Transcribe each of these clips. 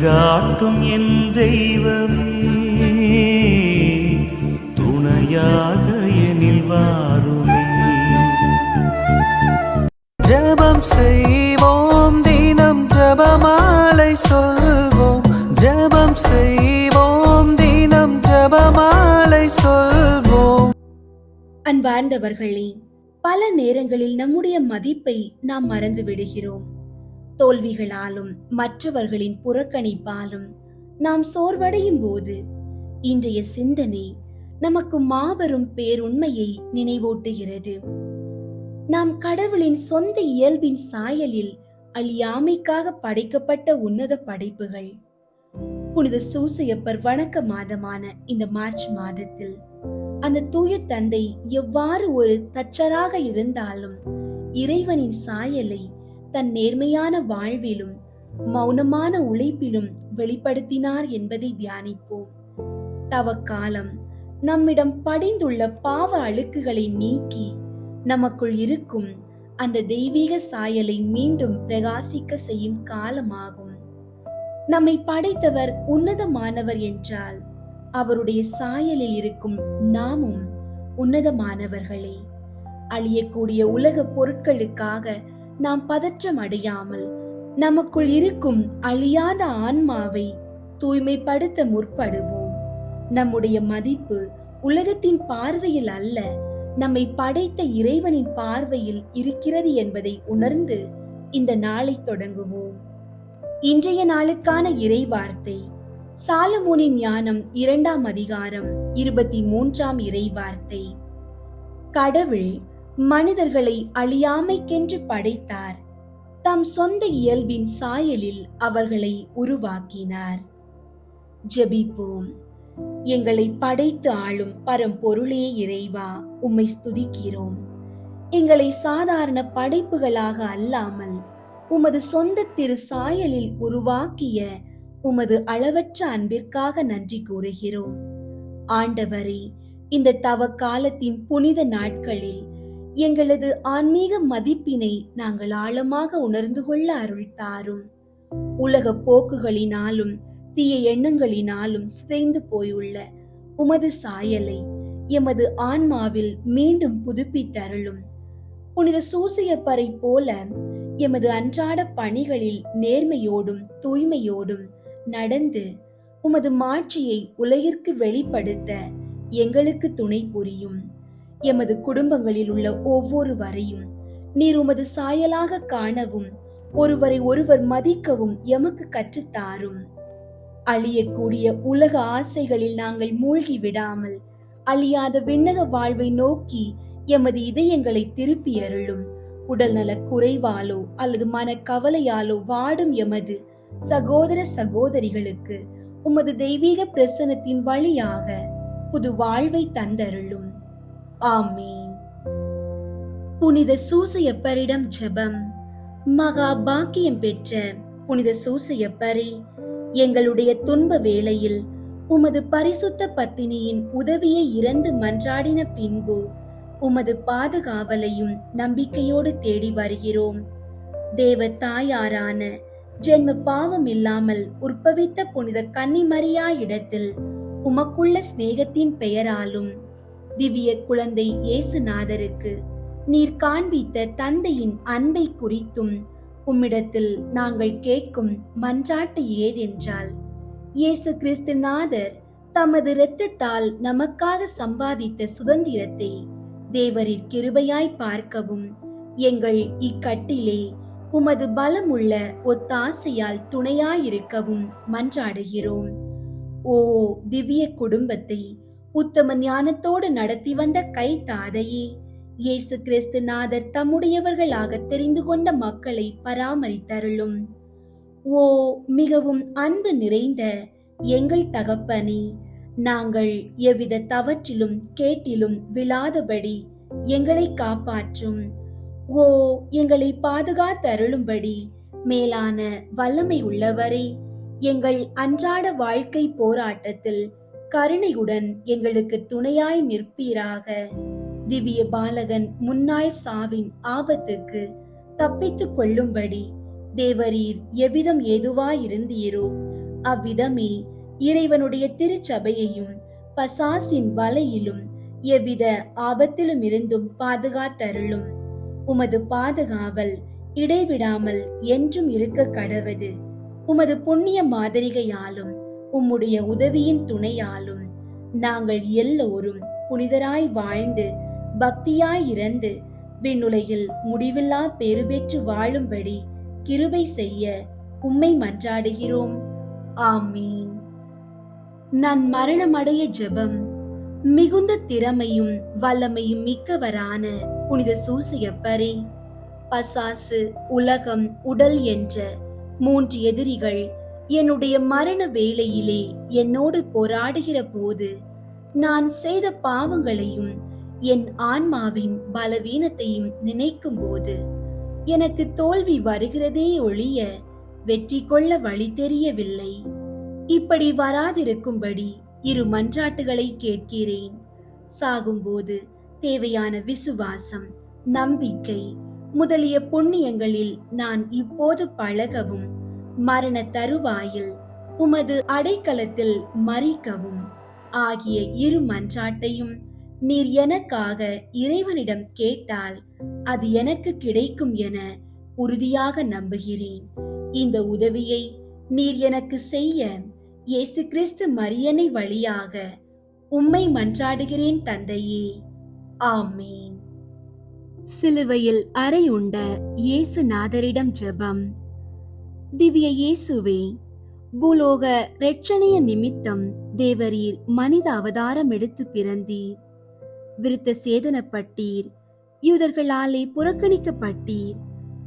வழிகாட்டும் என் தெய்வமே, துணையாக எனில் வாருமே. ஜெபம் செய்வோம், தினம் ஜெபமாலை சொல்வோம். ஜெபம் செய்வோம், தினம் ஜெபமாலை சொல்வோம். அன்பார்ந்தவர்களே, பல நேரங்களில் நம்முடைய மதிப்பை நாம் மறந்து விடுகிறோம். தோல்விகளாலும் மற்றவர்களின் புறக்கணிப்பாலும் நாம் சோர்வடையும் போது இன்றைய சிந்தனை நமக்கு மாபெரும் பேருண்மையை நினைவூட்டுகிறது. நாம் கடவுளின் சொந்த இயல்பின் சாயலில் அழியாமைக்காக படைக்கப்பட்ட உன்னத படைப்புகள். புனித சூசையப்பர் வணக்க மாதமான இந்த மார்ச் மாதத்தில் அந்த தூய தந்தை எவ்வாறு ஒரு தச்சராக இருந்தாலும் இறைவனின் சாயலை தன் நேர்மையான வாழ்விலும் மௌனமான உழைப்பிலும் வெளிப்படுத்தினார் என்பதை தியானிப்போம். தவக்காலம் நம்மிடம் படிந்துள்ள பாவ அழுக்குகளை நீக்கி நமக்குள் இருக்கும் அந்த தெய்வீக சாயலை மீண்டும் பிரகாசிக்க செய்யும் காலமாகும். நம்மை படைத்தவர் உன்னதமானவர் என்றால் அவருடைய சாயலில் இருக்கும் நாமும் உன்னதமானவர்களே. அழியக்கூடிய உலக பொருட்களுக்காக நாம் பதற்றம் அடையாமல் நமக்குள் இருக்கும் அழியாத ஆன்மாவை தூய்மைப்படுத்த முற்படுவோம். நம்முடைய மதிப்பு உலகத்தின் பார்வையில் அல்ல, நம்மை படைத்த இறைவனின் பார்வையில் இருக்கிறது என்பதை உணர்ந்து இந்த நாளை தொடங்குவோம். இன்றைய நாளுக்கான இறை வார்த்தை சாலமோனின் ஞானம் 2ஆம் அதிகாரம் 23ஆம் இறை வார்த்தை. கடவுள் மனிதர்களை அழியாமைக்கென்று படைத்தார், தம் சொந்த இயல்பின் சாயலில் அவர்களை உருவாக்கினார். ஜெபிப்போம். எங்களை படைத்து ஆளும் பரம்பொருளே இறைவா, உம்மை ஸ்துதிக்கிறோம். எங்களை சாதாரண படைப்புகளாக அல்லாமல் உமது சொந்த திரு சாயலில் உருவாக்கிய உமது அளவற்ற அன்பிற்காக நன்றி கூறுகிறோம். ஆண்டவரே, இந்த தவ காலத்தின் புனித நாட்களில் எங்களது ஆன்மீக மதிப்பினை நாங்கள் ஆழமாக உணர்ந்து கொள்ள அருள் தாரும். உலக போக்குகளினாலும் தீய எண்ணங்களினாலும் சிதைந்து போயுள்ள உமது சாயலை எமது ஆன்மாவில் மீண்டும் புதுப்பித்தருளும். புனித சூசையப்பரை போல எமது அன்றாட பணிகளில் நேர்மையோடும் தூய்மையோடும் நடந்து உமது மாட்சியை உலகிற்கு வெளிப்படுத்த எங்களுக்கு துணை புரியும். எமது குடும்பங்களில் உள்ள ஒவ்வொருவரையும் நீர் உமது சாயலாக காணவும் ஒருவரை ஒருவர் மதிக்கவும் எமக்கு கற்றுத்தாரும். அழியக்கூடிய உலக ஆசைகளில் நாங்கள் மூழ்கி விடாமல் அழியாத விண்ணக வாழ்வை நோக்கி எமது இதயங்களை திருப்பி அருளும். உடல் நல குறைவாலோ அல்லது மன கவலையாலோ வாடும் எமது சகோதர சகோதரிகளுக்கு உமது தெய்வீக பிரசன்னத்தின் வழியாக புது வாழ்வை தந்தருளும். ஆமீன். புனித சூசையப்பரிடம் ஜெபம். மகா பாக்கியம் பெற்ற புனித சூசையப்பரே, எங்களுடைய துன்ப வேளையில் உமது பரிசுத்த பத்தினியின் உதவியை இறந்து மன்றாடின பின்பு உமது பாதுகாவலையும் நம்பிக்கையோடு தேடி வருகிறோம். தேவ தாயாரான ஜென்ம பாவம் இல்லாமல் உற்பவித்த புனித கன்னிமரியா இடத்தில் உமக்குள்ள சிநேகத்தின் பெயராலும் திவ்ய குழந்தை இயேசுநாதருக்கு நீர் காண்பித்த தந்தையின் அன்பை குறித்தும் உம்மிடத்தில் நாங்கள் கேட்கும் மன்றாட்டு ஏதென்றால், இயேசு கிறிஸ்துநாதர் தமது இரத்தத்தால் நமக்காக சம்பாதித்த சுதந்திரத்தை தேவரின் கிருபையாய் பார்க்கவும் எங்கள் இக்கட்டிலே உமது பலமுள்ள ஒத்தாசையால் துணையாயிருக்கவும் மன்றாடுகிறோம். ஓ திவ்ய குடும்பத்தை உத்தம ஞானத்தோடு நடத்தி வந்த கை தாதையே, இயேசு கிறிஸ்துநாதர் தம்முடையவர்களாக தெரிந்து கொண்ட மக்களை பராமரித்தருளும். ஓ மிகவும் அன்பு நிறைந்த எங்கள் தகப்பனே, நாங்கள் எவ்வித தவற்றிலும் கேட்டிலும் விழாதபடி எங்களை காப்பாற்றும். ஓ எங்களை பாதுகாத்தருளும்படி மேலான வல்லமை உள்ளவரே, எங்கள் அன்றாட வாழ்க்கை போராட்டத்தில் கருணையுடன் எங்களுக்கு துணையாய் நிற்பீராக. திவ்ய பாலகன் முன்னாள் சாவின் ஆபத்துக்கு தப்பித்துக் கொள்ளும்படி தேவரீர் எவ்விதம் ஏதுவாயிருந்தீரோ அவ்விதமே இறைவனுடைய திருச்சபையையும் பசாசின் வலையிலும் எவ்வித ஆபத்திலும் இருந்தும் பாதுகாத்தருளும். உமது பாதுகாவல் இடைவிடாமல் என்றும் இருக்க கடவது. உமது புண்ணிய மாதிரிகையாலும் உம்முடைய உதவியின் துணையாலும் நாங்கள் எல்லோரும் புனிதராய் வாழ்ந்து பக்தியாய் இறந்து விண்ணுலகில் முடிவில்லா பேறு பெற்று வாழும்படி கிருபை செய்ய உம்மை மன்றாடுகிறோம். ஆமீன். நான் மரணமடைய ஜெபம். மிகுந்த திறமையும் வல்லமையும் மிக்கவரான புனித சூசையப்பரே, பசாசு, உலகம், உடல் என்ற 3 எதிரிகள் என்னுடைய மரண வேளையிலே என்னோடு போராடுகிற போது நான் செய்த பாவங்களையும் என் ஆன்மாவின் பலவீனத்தையும் நினைக்கும் போது எனக்கு தோல்வி வருகிறதே ஒழிய வெற்றி கொள்ள வழி தெரியவில்லை. இப்படி வராதிருக்கும்படி 2 மன்றாட்டுகளை கேட்கிறேன். சாகும்போது தேவையான விசுவாசம், நம்பிக்கை முதலிய புண்ணியங்களில் நான் இப்போது பழகவும், மரண தருவாயில் உமது அடைக்கலத்தில் மரிக்கவும் ஆகிய 2 மன்றாட்டையும் நீர் எனக்காக இறைவனிடம் கேட்டால் அது எனக்கு கிடைக்கும் என உறுதியாக நம்புகிறேன். இந்த உதவியை நீர் எனக்கு செய்ய இயேசு கிறிஸ்து மரியனை வழியாக உம்மை மன்றாடுகிறேன் தந்தையே. ஆமீன். சிலுவையில் அறையுண்ட இயேசுநாதரிடம் ஜெபம். திவ்ய இயேசுவே, பூலோக இரட்சணிய நிமித்தம் தேவரீர் மனித அவதாரம் எடுத்து பிறந்தீர். விருத்த சேதனப்பட்டீர், யூதர்களாலே புறக்கணிக்கப்பட்டீர்,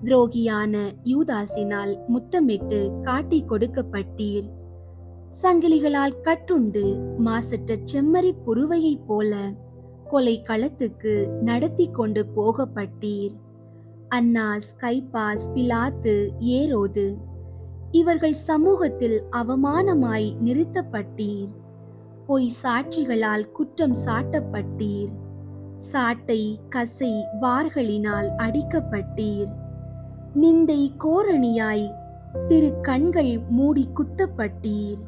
துரோகியான யூதாசினால் முத்தமிட்டு காட்டி கொடுக்கப்பட்டீர், சங்கிலிகளால் கட்டுண்டு மாசற்ற செம்மறி புருவையைப் போல கொலை களத்துக்கு நடத்தி கொண்டு போகப்பட்டீர். அன்னாஸ், கைபாஸ், பிலாத்து, ஏரோது இவர்கள் சமூகத்தில் அவமானமாய் நிறுத்தப்பட்டீர். பொய் சாட்சிகளால் குற்றம் சாட்டப்பட்டீர். சாட்டை, கசை, வார்களினால் அடிக்கப்பட்டீர். நிந்தை கோரணியாய் திரு கண்கள் மூடி குத்தப்பட்டீர்.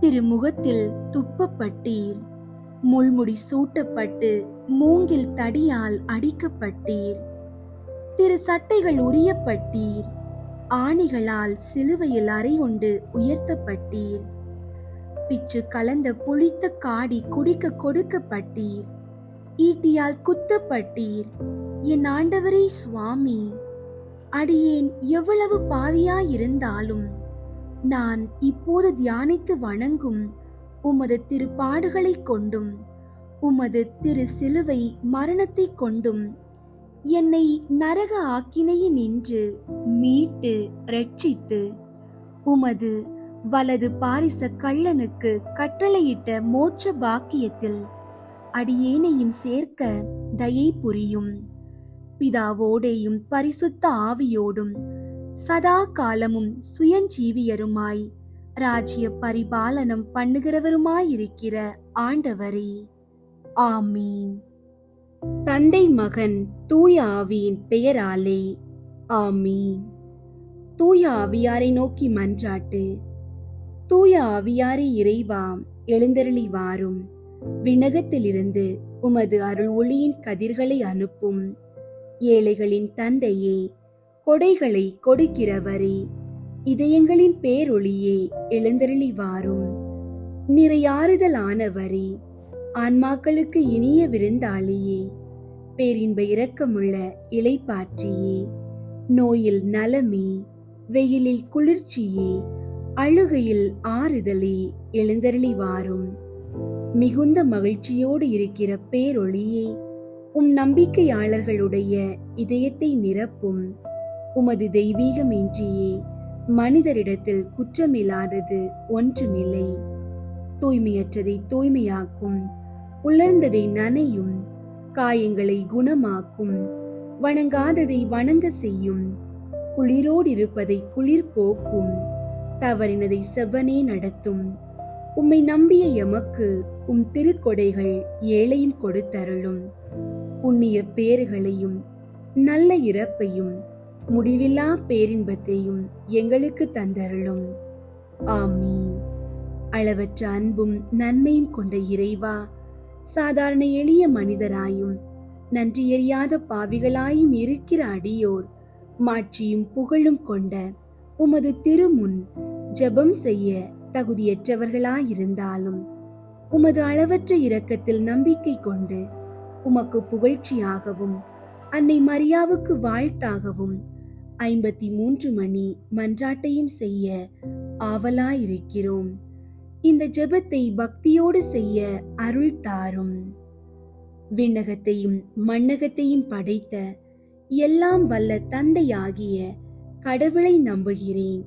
திருமுகத்தில் துப்பப்பட்டீர். முள்முடி சூட்டப்பட்டு மூங்கில் தடியால் அடிக்கப்பட்டீர். திரு சட்டைகள் உரியப்பட்டீர். ஆணிகளால் சிலுவையில் அறையுண்டு உயர்த்தப்பட்டீர். பிச்சு கலந்த புளித்த காடி குடிக்க கொடுக்கப்பட்டீர். ஈட்டியால் குத்தப்பட்டீர். என் ஆண்டவரே சுவாமி, அடியேன் எவ்வளவு பாவியாயிருந்தாலும் நான் இப்போது தியானித்து வணங்கும் உமது திருப்பாடுகளை கொண்டும் உமது திரு சிலுவை மரணத்தை கொண்டும் என்னை நரக ஆக்கினையினின்று மீட்டு ரட்சித்து உமது வலது பாரிச கள்ளனுக்கு கட்டளையிட்ட மோட்ச பாக்கியத்தில் அடியேனையும் சேர்க்க தயை புரியும். பிதாவோடேயும் பரிசுத்த ஆவியோடும் சதா காலமும் சுயஞ்சீவியருமாய் ராஜ்ய பரிபாலனம் பண்ணுகிறவருமாயிருக்கிற ஆண்டவரே, ஆமீன். தந்தை, மகன், தூய ஆவியின் பெயராலே, ஆமீன். தூய ஆவியாரை நோக்கி மன்றாட்டு. தூய ஆவியாரே இறைவா, எழுந்தருளி வாரும். விண்ணகத்திலிருந்து உமது அருள் ஒளியின் கதிர்களை அனுப்பும். ஏழைகளின் தந்தையே, கொடைகளை கொடுக்கிறவரே, இதயங்களின் பேரொளியே, எழுந்தருளி வாரும். நிறையாறுதலானவரே, ஆன்மாக்களுக்கு இனிய விருந்தாளியே, பேரின்ப இரக்கமுள்ள இளைப்பாற்றியே, நோயில் நலமே, வெயிலில் குளிர்ச்சியே, அழுகையில் ஆறுதலே, எழுந்தருளி வாரும். மிகுந்த மகிழ்ச்சியோடு இருக்கிற பேரொளியே, நம்பிக்கையாளர்களுடைய இதயத்தை நிரப்பும். உமது தெய்வீகமின்றியே மனிதரிடத்தில் குற்றமில்லாதது ஒன்றுமில்லை. தூய்மையற்றதை தூய்மையாக்கும், உலர்ந்ததை நனையும், காயங்களை குணமாக்கும், வணங்காததை வணங்க செய்யும், குளிரோடிருப்பதை குளிர் போக்கும், தவறினதை செவ்வனே நடத்தும். உம்மை நம்பிய எமக்கு திருக்கொடைகள் ஏழையும் கொடுத்தருளும். புண்ணிய பேறுகளையும் நல்ல இறப்பையும் முடிவில்லா பேரின்பத்தையும் எங்களுக்கு தந்தருளும். ஆமீன். அளவற்ற அன்பும் நன்மையும் கொண்ட இறைவா, சாதாரண எளிய மனிதராயும் நன்றியறியாத பாவிகளாயும் இருக்கிற அடியோர் மாட்சியும் புகழும் கொண்ட உமது திருமுன் ஜெபம் செய்ய தகுதியற்றவர்களாயிருந்தாலும் உமது அளவற்ற இரக்கத்தில் நம்பிக்கை கொண்டு உமக்கு புகழ்ச்சியாகவும் அன்னை மரியாவுக்கு வாழ்த்தாகவும் 53 மணி மன்றாட்டையும் செய்ய ஆவலாயிருக்கிறோம். இந்த ஜெபத்தை பக்தியோடு செய்ய அருள் தாரும். விண்ணகத்தையும் மண்ணகத்தையும் படைத்த எல்லாம் வல்ல தந்தையாகிய கடவுளை நம்புகிறேன்.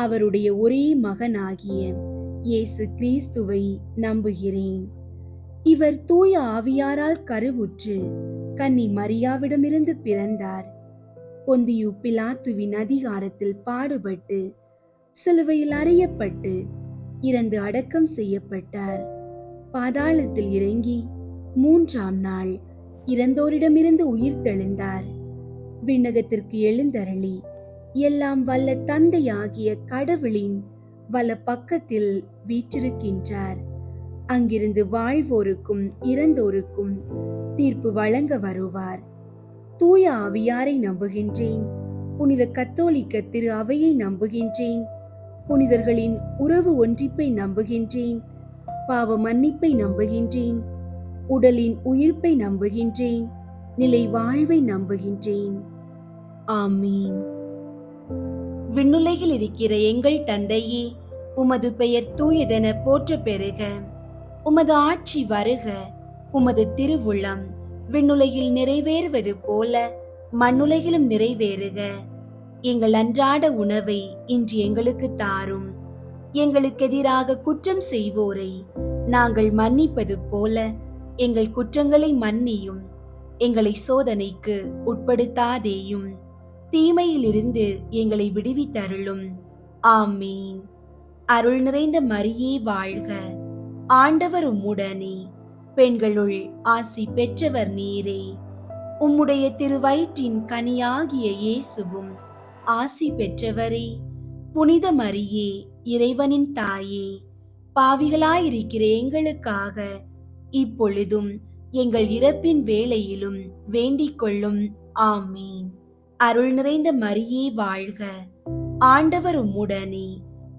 அவருடைய ஒரே மகனாகிய இயேசு கிறிஸ்துவை நம்புகிறேன். இவர் தூய ஆவியாரால் கருவுற்று கன்னி மரியாவிடமிருந்து பிறந்தார். பொந்தியு பிலாத்துவின் அதிகாரத்தில் பாடுபட்டு சிலுவையில் அறையப்பட்டு இறந்து அடக்கம் செய்யப்பட்டார். பாதாளத்தில் இறங்கி 3ஆம் நாள் இறந்தோரிடமிருந்து உயிர் தெழுந்தார். விண்ணகத்திற்கு எழுந்தருளி எல்லாம் வல்ல தந்தையாகிய கடவுளின் வல பக்கத்தில் வீற்றிருக்கின்றார். அங்கிருந்து வாழ்வோருக்கும் இறந்தோருக்கும் தீர்ப்பு வழங்க வருவார். தூய ஆவியாரை நம்புகின்றேன். புனித கத்தோலிக்க திரு அவையை நம்புகின்றேன். புனிதர்களின் உறவு ஒன்றிப்பை நம்புகின்றேன். பாவ மன்னிப்பை நம்புகின்றேன். உடலின் உயிர்ப்பை நம்புகின்றேன். நிலை வாழ்வை நம்புகின்றேன். ஆமீன். விண்ணுலகில் இருக்கிற எங்கள் தந்தையே, உமது பெயர் தூயதென போற்ற பெறுக. உமது ஆட்சி வருக. உமது திருவுள்ளம் விண்ணுலகில் நிறைவேறுவது போல மண்ணுலகிலும் நிறைவேறுக. எங்கள் அன்றாட உணவை இன்று எங்களுக்கு தாரும். எங்களுக்கு எதிராக குற்றம் செய்வோரை நாங்கள் மன்னிப்பது போல எங்கள் குற்றங்களை மன்னியும். எங்களை சோதனைக்கு உட்படுத்தாதேயும், தீமையிலிருந்து எங்களை விடுவித்தருளும். ஆமீன். அருள் நிறைந்த மரியே வாழ்க. ஆண்டவர் உம்முடனே, பெண்களுள் ஆசி பெற்றவர் நீரே. உம்முடைய திருவயிற்றின் கனியாகிய இயேசுவும் ஆசி பெற்றவரே. புனித மரியே, இறைவனின் தாயே, பாவிகளாயிருக்கிற எங்களுக்காக இப்பொழுதும் எங்கள் இறப்பின் வேளையிலும் வேண்டிக் கொள்ளும். ஆமீன். அருள் நிறைந்த மரியே வாழ்க. ஆண்டவர் உம்முடனே,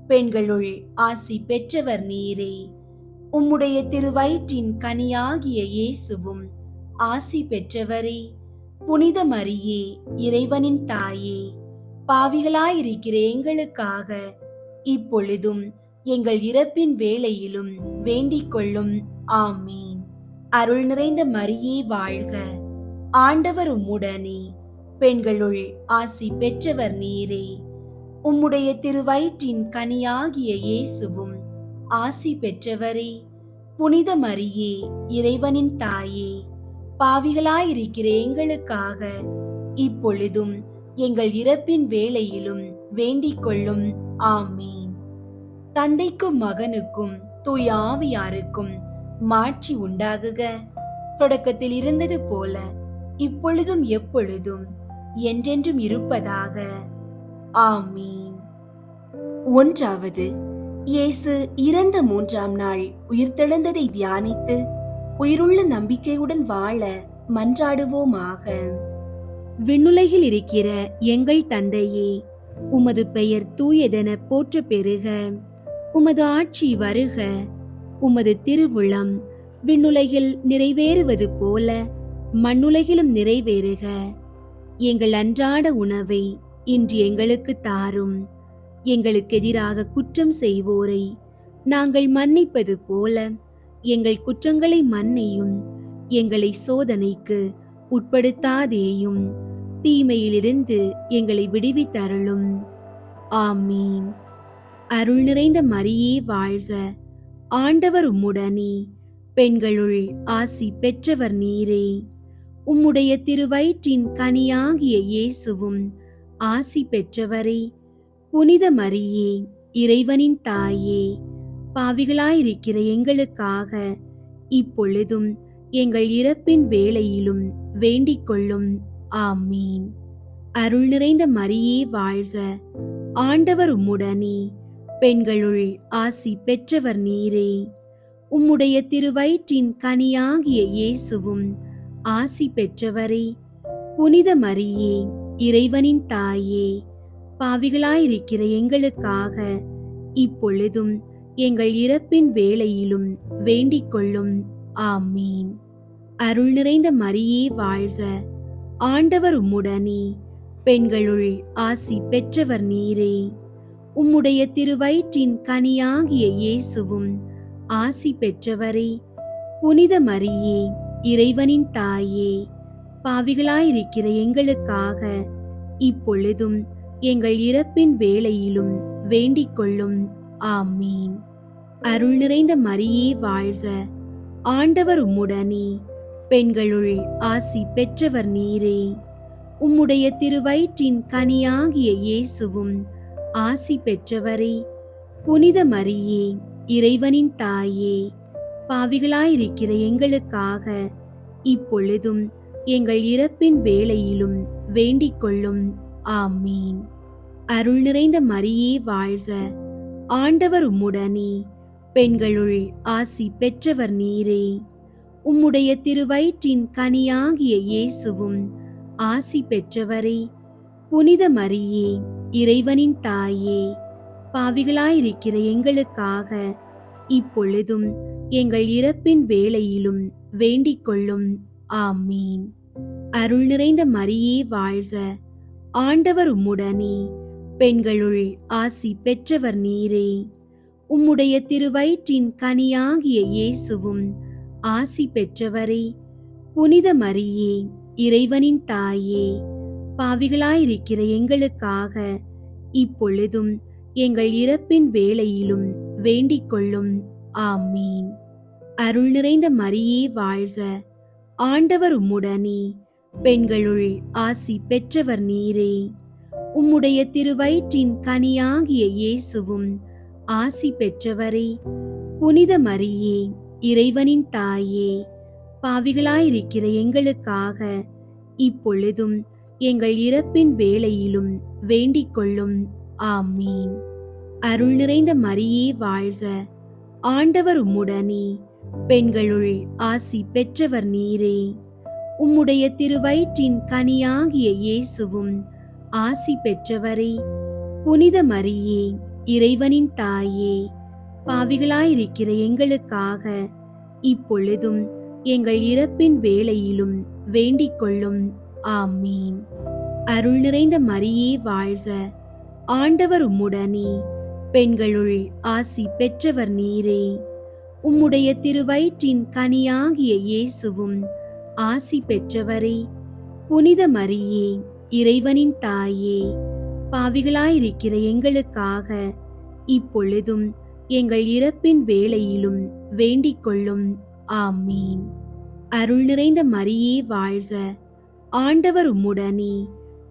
பெண்களுள் ஆசி பெற்றவர் நீரே. உம்முடைய திருவயிற்றின் கனியாகிய இயேசுவும் ஆசி பெற்றவரே. புனித மரியே, இறைவனின் தாயே, பாவிகளாயிருக்கிற எங்களுக்காக இப்பொழுதும் எங்கள் இறப்பின் வேளையிலும் வேண்டிக் கொள்ளும். ஆமீன். அருள் நிறைந்த மரியே வாழ்க. ஆண்டவர் உம்முடனே, பெண்களுள் ஆசி பெற்றவர் நீரே. உம்முடைய திருவயிற்றின் கனியாகிய இயேசுவும் ஆசி பெற்றவரே. புனித மரியே, இறைவனின் தாயே, பாவிகளாயிருக்கிற எங்களுக்காக இப்பொழுதும் எங்கள் இறப்பின் வேளையிலும் வேண்டிக் கொள்ளும். ஆமீன். தந்தைக்கும் மகனுக்கும் தூய ஆவியாருக்கும் மாட்சி உண்டாகுக. தொடக்கத்தில் இருந்தது போல இப்பொழுதும் எப்பொழுதும் என்றென்றும் இருப்பதாக. ஆமீன். 1. இயேசு இறந்த 3ஆம் நாள் உயிர்த்தெழுந்ததை தியானித்து உயிருள்ள நம்பிக்கையுடன் வாழ மன்றாடுவோமாக. விண்ணுலகில் இருக்கிற எங்கள் தந்தையே, உமது பெயர் தூயதென போற்ற பெறுக. உமது ஆட்சி வருக. உமது திருவுளம் விண்ணுலகில் நிறைவேறுவது போல மண்ணுலகிலும் நிறைவேறுக. எங்கள் அன்றாட உணவை இன்று எங்களுக்கு தாரும். எங்களுக்கு எதிராக குற்றம் செய்வோரை நாங்கள் மன்னிப்பது போல எங்கள் குற்றங்களை மன்னியும். எங்களை சோதனைக்கு உட்படுத்தாதேயும், தீமையிலிருந்து எங்களை விடுவித்தருளும். ஆமீன். அருள் நிறைந்த மரியே வாழ்க. ஆண்டவர் உம்முடனே, பெண்களுள் ஆசி பெற்றவர் நீரே. உம்முடைய திருவயிற்றின் கனியாகிய இயேசுவும் ஆசி பெற்றவரே. புனித மரியே, இறைவனின் தாயே, பாவிகளாயிருக்கிற எங்களுக்காக இப்பொழுதும் எங்கள் இறப்பின் வேளையிலும் வேண்டிக் கொள்ளும். ஆமீன். அருள் நிறைந்த மரியே வாழ்க. ஆண்டவர் உம்முடனே, பெண்களுள் ஆசி பெற்றவர் நீரே. உம்முடைய திருவயிற்றின் கனியாகிய இயேசுவும் ஆசி பெற்றவரே. புனித மரியே, இறைவனின் தாயே, பாவிகளாயிருக்கிற எங்களுக்காக இப்பொழுதும் எங்கள் இறப்பின் வேளையிலும் வேண்டிக் கொள்ளும். ஆமீன். அருள் நிறைந்த மரியே வாழ்க, ஆண்டவர் உம்முடனே. பெண்களுள் ஆசி பெற்றவர் நீரே. உம்முடைய திருவயிற்றின் கனியாகிய இயேசுவும் ஆசி பெற்றவரே. புனித மரியே, இறைவனின் தாயே, பாவிகளாயிருக்கிற எங்களுக்காக இப்பொழுதும் எங்கள் இறப்பின் வேளையிலும் வேண்டிக் கொள்ளும். ஆமீன். அருள் நிறைந்த மரியே வாழ்க, ஆண்டவர் உம்முடனே. பெண்களுள் ஆசி பெற்றவர் நீரே. உம்முடைய திருவயிற்றின் கனியாகிய இயேசுவும் ஆசி பெற்றவரே. புனித மரியே, இறைவனின் தாயே, பாவிகளாயிருக்கிற எங்களுக்காக இப்பொழுதும் எங்கள் இறப்பின் வேளையிலும் வேண்டிக் கொள்ளும். ஆமீன். அருள் நிறைந்த மரியே வாழ்க, ஆண்டவர் உம்முடனே. பெண்களுள் ஆசி பெற்றவர் நீரே. உம்முடைய திருவயிற்றின் கனியாகிய இயேசுவும் ஆசி பெற்றவரே. புனித மரியே, இறைவனின் தாயே, பாவிகளாயிருக்கிற எங்களுக்காக இப்பொழுதும் எங்கள் இறப்பின் வேளையிலும் வேண்டிக் கொள்ளும். ஆமீன். அருள் நிறைந்த மரியே வாழ்க, ஆண்டவர் உம்முடனே. பெண்களுள் ஆசி பெற்றவர் நீரே. உம்முடைய திருவயிற்றின் கனியாகிய இயேசுவும் ஆசி பெற்றவரே. புனித மரியே, இறைவனின் தாயே, பாவிகளாயிருக்கிற எங்களுக்காக இப்பொழுதும் எங்கள் இறப்பின் வேளையிலும் வேண்டிக் கொள்ளும். ஆமீன். அருள் நிறைந்த மரியே வாழ்க, ஆண்டவர் உம்முடனே. பெண்களுள் ஆசி பெற்றவர் நீரே. உம்முடைய திருவயிற்றின் கனியாகிய இயேசுவும் ஆசி பெற்றவரே. புனித மரியே, இறைவனின் தாயே, பாவிகளாயிருக்கிற எங்களுக்காக இப்பொழுதும் எங்கள் இறப்பின் வேளையிலும் வேண்டிக் கொள்ளும். ஆமீன். அருள் நிறைந்த மரியே வாழ்க, ஆண்டவர் உம்முடனே. பெண்களுள் ஆசி பெற்றவர் நீரே. உம்முடைய திருவயிற்றின் கனியாகிய இயேசுவும் ஆசி பெற்றவரே. புனித மரியே, இறைவனின் தாயே, பாவிகளாயிருக்கிற எங்களுக்காக இப்பொழுதும் எங்கள் இறப்பின் வேளையிலும் வேண்டிக் கொள்ளும். ஆமீன். அருள் நிறைந்த மரியே வாழ்க, ஆண்டவர் உம்முடனே. பெண்களுள் ஆசி பெற்றவர் நீரே. உம்முடைய திருவயிற்றின் கனியாகிய இயேசுவும் ஆசி பெற்றவரே. புனித மரியே, இறைவனின் தாயே, பாவிகளாயிருக்கிற எங்களுக்காக இப்பொழுதும் எங்கள் இறப்பின் வேளையிலும் வேண்டிக் கொள்ளும். ஆமீன். அருள் நிறைந்த மரியே வாழ்க, ஆண்டவர் உம்முடனே.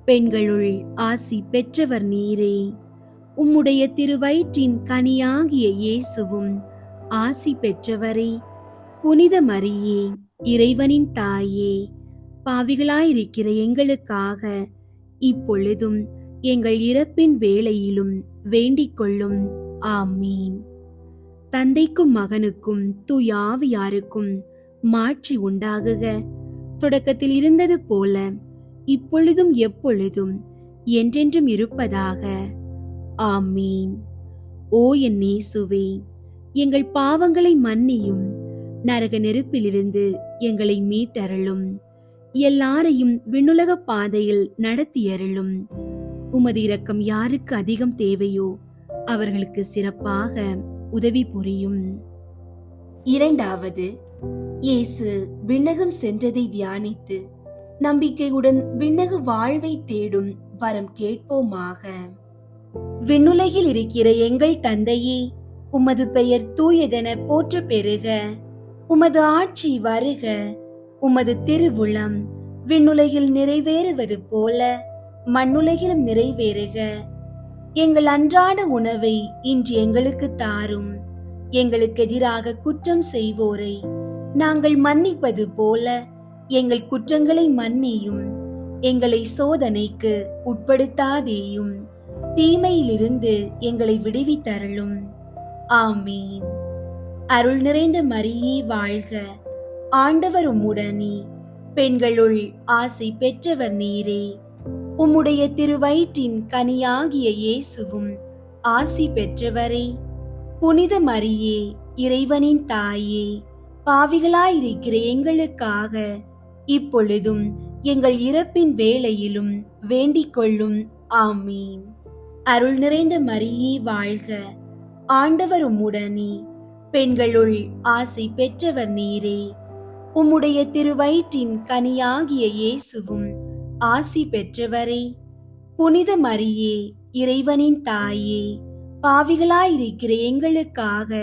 பெண்களுள் ஆசி பெற்றவர் நீரே. உம்முடைய திருவயிற்றின் கனியாகிய இயேசுவும் ஆசி பெற்றவரே. புனித மரியே, இறைவனின் தாயே, பாவிகளாயிருக்கிற எங்களுக்காக இப்பொழுதும் எங்கள் இறப்பின் வேளையிலும் வேண்டிக் கொள்ளும். ஆமீன். தந்தைக்கும் மகனுக்கும் தூய ஆவியாருக்கும் மாட்சி உண்டாகுக. தொடக்கத்தில் இருந்தது போல இப்பொழுதும் எப்பொழுதும் என்றென்றும் இருப்பதாக. ஆமீன். ஓ என் இயேசுவே, எங்கள் பாவங்களை மன்னியும், நரக நெருப்பிலிருந்து எங்களை மீட்டருளும், எல்லாரையும் விண்ணுலக பாதையில் நடத்தியருளும். உமது இரக்கம் யாருக்கு அதிகம் தேவையோ அவர்களுக்கு சிறப்பாக உதவி புரியும். இரண்டாவது, இயேசு விண்ணகம் சென்றதை தியானித்து நம்பிக்கையுடன் விண்ணக வாழ்வை தேடும் வரம் கேட்போமாக. விண்ணுலகில் இருக்கிற எங்கள் தந்தையே, உமது பெயர் தூயதென போற்ற பெறுக. உமது ஆட்சி வருக. உமது திருவுளம் விண்ணுலகில் நிறைவேறுவது போல மண்ணுலகிலும் நிறைவேறுக. எங்கள் அன்றாட உணவை இன்று எங்களுக்கு தாரும். எங்களுக்கு எதிராக குற்றம் செய்வோரை நாங்கள் மன்னிப்பது போல எங்கள் குற்றங்களை மன்னியும். எங்களை சோதனைக்கு உட்படுத்தாதேயும், தீமையிலிருந்து எங்களை விடுவித்தருளும். ஆமீன். அருள் நிறைந்த மரியே வாழ்க, ஆண்டவர் உம்முடனே, பெண்களுள் ஆசி பெற்றவர் நீரே. உம்முடைய திருவயிற்றின் கனியாகிய இயேசுவும் ஆசி பெற்றவரே. புனித மரியே, இறைவனின் தாயே, பாவிகளாயிருக்கிற எங்களுக்காக இப்பொழுதும் எங்கள் இறப்பின் வேளையிலும் வேண்டிக் கொள்ளும். ஆமீன். அருள் நிறைந்த மரியே வாழ்க, ஆண்டவர் உம்முடனே, பெண்களுள் ஆசி பெற்றவர் நீரே. உம்முடைய திருவயிற்றின் கனியாகிய இயேசுவும் ஆசி பெற்றவரே. புனித மரியே, இறைவனின் தாயே, பாவிகளாயிருக்கிற எங்களுக்காக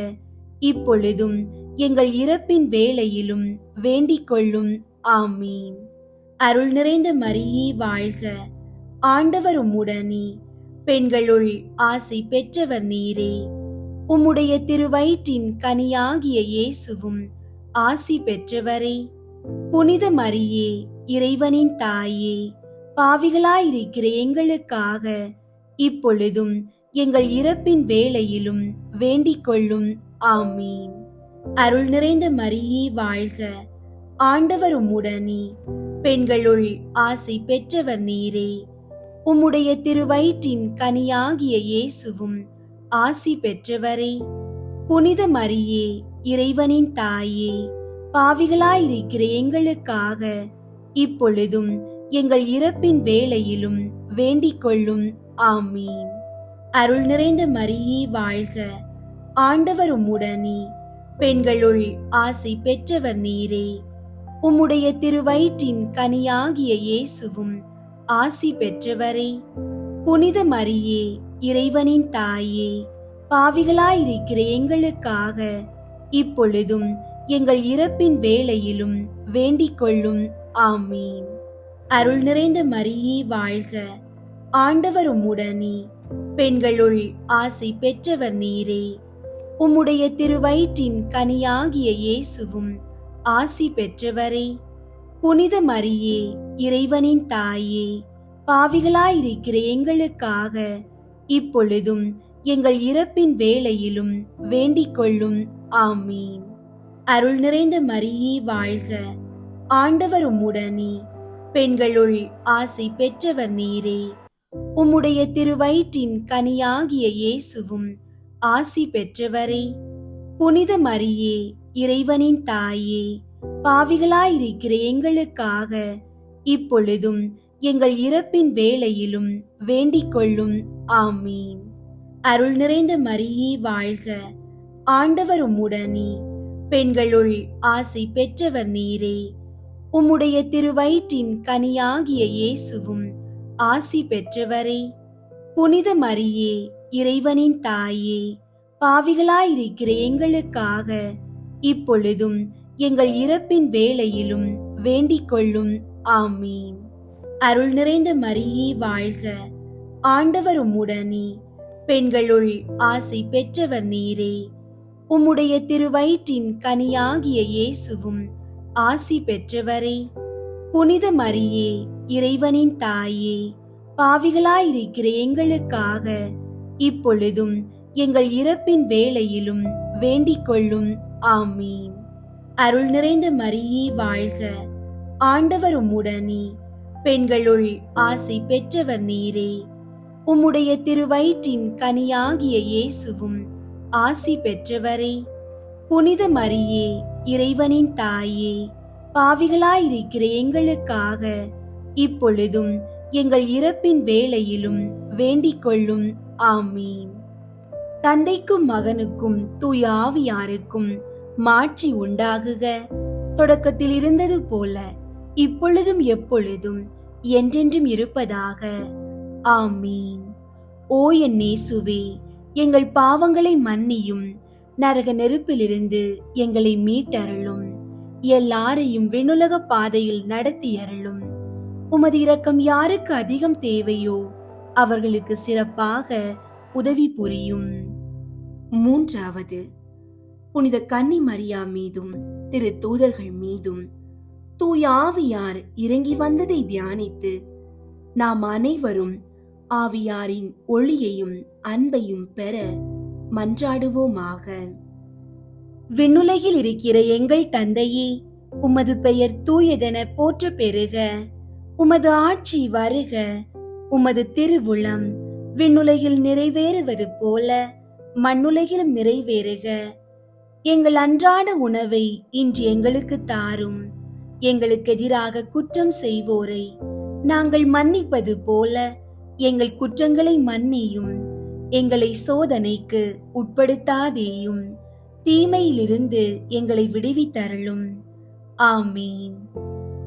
இப்பொழுதும் எங்கள் இறப்பின் வேளையிலும் வேண்டிக் கொள்ளும். ஆமீன். அருள் நிறைந்த மரியே வாழ்க, ஆண்டவர் உம்முடனே, பெண்களுள் ஆசி பெற்றவர் நீரே. உம்முடைய திருவயிற்றின் கனியாகிய இயேசுவும் ஆசி பெற்றவரே. புனித மரியே, இறைவனின் தாயே, பாவிகளாயிருக்கிற எங்களுக்காக இப்பொழுதும் எங்கள் இறப்பின் வேளையிலும் வேண்டிக் கொள்ளும். ஆமீன். அருள் நிறைந்த மரியே வாழ்க, ஆண்டவர் உம்முடனே, பெண்களுள் ஆசி பெற்றவர் நீரே. உம்முடைய திருவயிற்றின் கனியாகிய இயேசுவும் ஆசி பெற்றவரே. புனித மரியே, இறைவனின் தாயே, பாவிகளாயிருக்கிற எங்களுக்காக இப்பொழுதும் எங்கள் இறப்பின் வேளையிலும் வேண்டிக் கொள்ளும். ஆமீன். அருள் நிறைந்த மரியே வாழ்க, ஆண்டவர் உம்முடனே, பெண்களுள் ஆசி பெற்றவர் நீரே. உம்முடைய திருவயிற்றின் கனியாகிய இயேசுவும் ஆசி பெற்றவரே. புனித மரியே, இறைவனின் தாயே, பாவிகளாயிருக்கிற எங்களுக்காக இப்பொழுதும் எங்கள் இறப்பின் வேளையிலும் வேண்டிக் கொள்ளும். ஆமீன். அருள் நிறைந்த மரியே வாழ்க, ஆண்டவர் உம்முடனே, பெண்களுள் ஆசி பெற்றவர் நீரே. உம்முடைய திருவயிற்றின் கனியாகிய இயேசுவும் ஆசி பெற்றவரே. புனித மரியே, இறைவனின் தாயே, பாவிகளாயிருக்கிற எங்களுக்காக இப்பொழுதும் எங்கள் இறப்பின் வேளையிலும் வேண்டிக் கொள்ளும். ஆமீன். அருள் நிறைந்த மரியே வாழ்க, ஆண்டவர் உம்முடனே, பெண்களுள் ஆசி பெற்றவர் நீரே. உம்முடைய திருவயிற்றின் கனியாகிய இயேசுவும் ஆசி பெற்றவரே. புனித மரியே, இறைவனின் தாயே, பாவிகளாயிருக்கிற எங்களுக்காக இப்பொழுதும் எங்கள் இறப்பின் வேளையிலும் வேண்டிக் கொள்ளும். ஆமீன். அருள் நிறைந்த மரியே வாழ்க, ஆண்டவர் உம்முடனே, பெண்களுள் ஆசி பெற்றவர் நீரே. உம்முடைய திருவயிற்றின் கனியாகிய இயேசுவும் ஆசி பெற்றவரே. புனித மரியே, இறைவனின் தாயே, பாவிகளாயிருக்கிற எங்களுக்காக இப்பொழுதும் எங்கள் இறப்பின் வேளையிலும் வேண்டிக் கொள்ளும். ஆமீன். அருள் நிறைந்த மரியே வாழ்க, ஆண்டவர் உம்முடனே, பெண்களுள் ஆசி பெற்றவர் நீரே. உம்முடைய திருவயிற்றின் கனியாகிய இயேசுவும் ஆசி பெற்றவரே. புனித மரியே, இறைவனின் தாயே, பாவிகளாயிருக்கிற எங்களுக்காக இப்பொழுதும் எங்கள் இறப்பின் வேளையிலும் வேண்டிக் கொள்ளும். ஆமீன். அருள் நிறைந்த மரியே வாழ்க, ஆண்டவர் உம்முடனே, பெண்களுள் ஆசி பெற்றவர் நீரே. உம்முடைய திருவயிற்றின் கனியாகிய இயேசுவும் ஆசி பெற்றவரே. புனித மரியே, இறைவனின் தாயே, பாவிகளாயிருக்கிற எங்களுக்காக இப்பொழுதும் எங்கள் இறப்பின் வேளையிலும் வேண்டிக் கொள்ளும். ஆமீன். தந்தைக்கும் மகனுக்கும் தூய ஆவியாருக்கும் மாட்சி உண்டாகுக. தொடக்கத்தில் இருந்தது போல இப்பொழுதும் எப்பொழுதும் என்றென்றும் இருப்பதாக. ஆமீன். ஓ என் இயேசுவே, எங்கள் பாவங்களை மன்னியும், நரக நெருப்பிலிருந்து எங்களை மீட்டருளும், எல்லாரையும் விண்ணுலக பாதையில் நடத்தியருளும். உமது இரக்கம் யாருக்கு அதிகம் தேவையோ அவர்களுக்கு சிறப்பாக உதவி புரியும். மூன்றாவது, புனித கன்னி மரியா மீதும் திரு தூதர்கள் மீதும் தூய ஆவியார் இறங்கி வந்ததை தியானித்து நாம் அனைவரும் ஆவியாரின் ஒளியையும் அன்பையும் பெற மன்றாடுவோமாக. விண்ணுலகில் இருக்கிற எங்கள் தந்தையே, உமது பெயர் தூயதென போற்ற பெறுக. உமது ஆட்சி வருக. உமது திருவுளம் விண்ணுலகில் நிறைவேறுவது போல மண்ணுலகிலும் நிறைவேறுக. எங்கள் அன்றாட உணவை இன்று எங்களுக்கு தாரும். எங்களுக்கு எதிராக குற்றம் செய்வோரை நாங்கள் மன்னிப்பது போல எங்கள் குற்றங்களை மன்னியும். எங்களை சோதனைக்கு உட்படுத்தாதேயும், தீமையிலிருந்து எங்களை விடுவித்தருளும். ஆமீன்.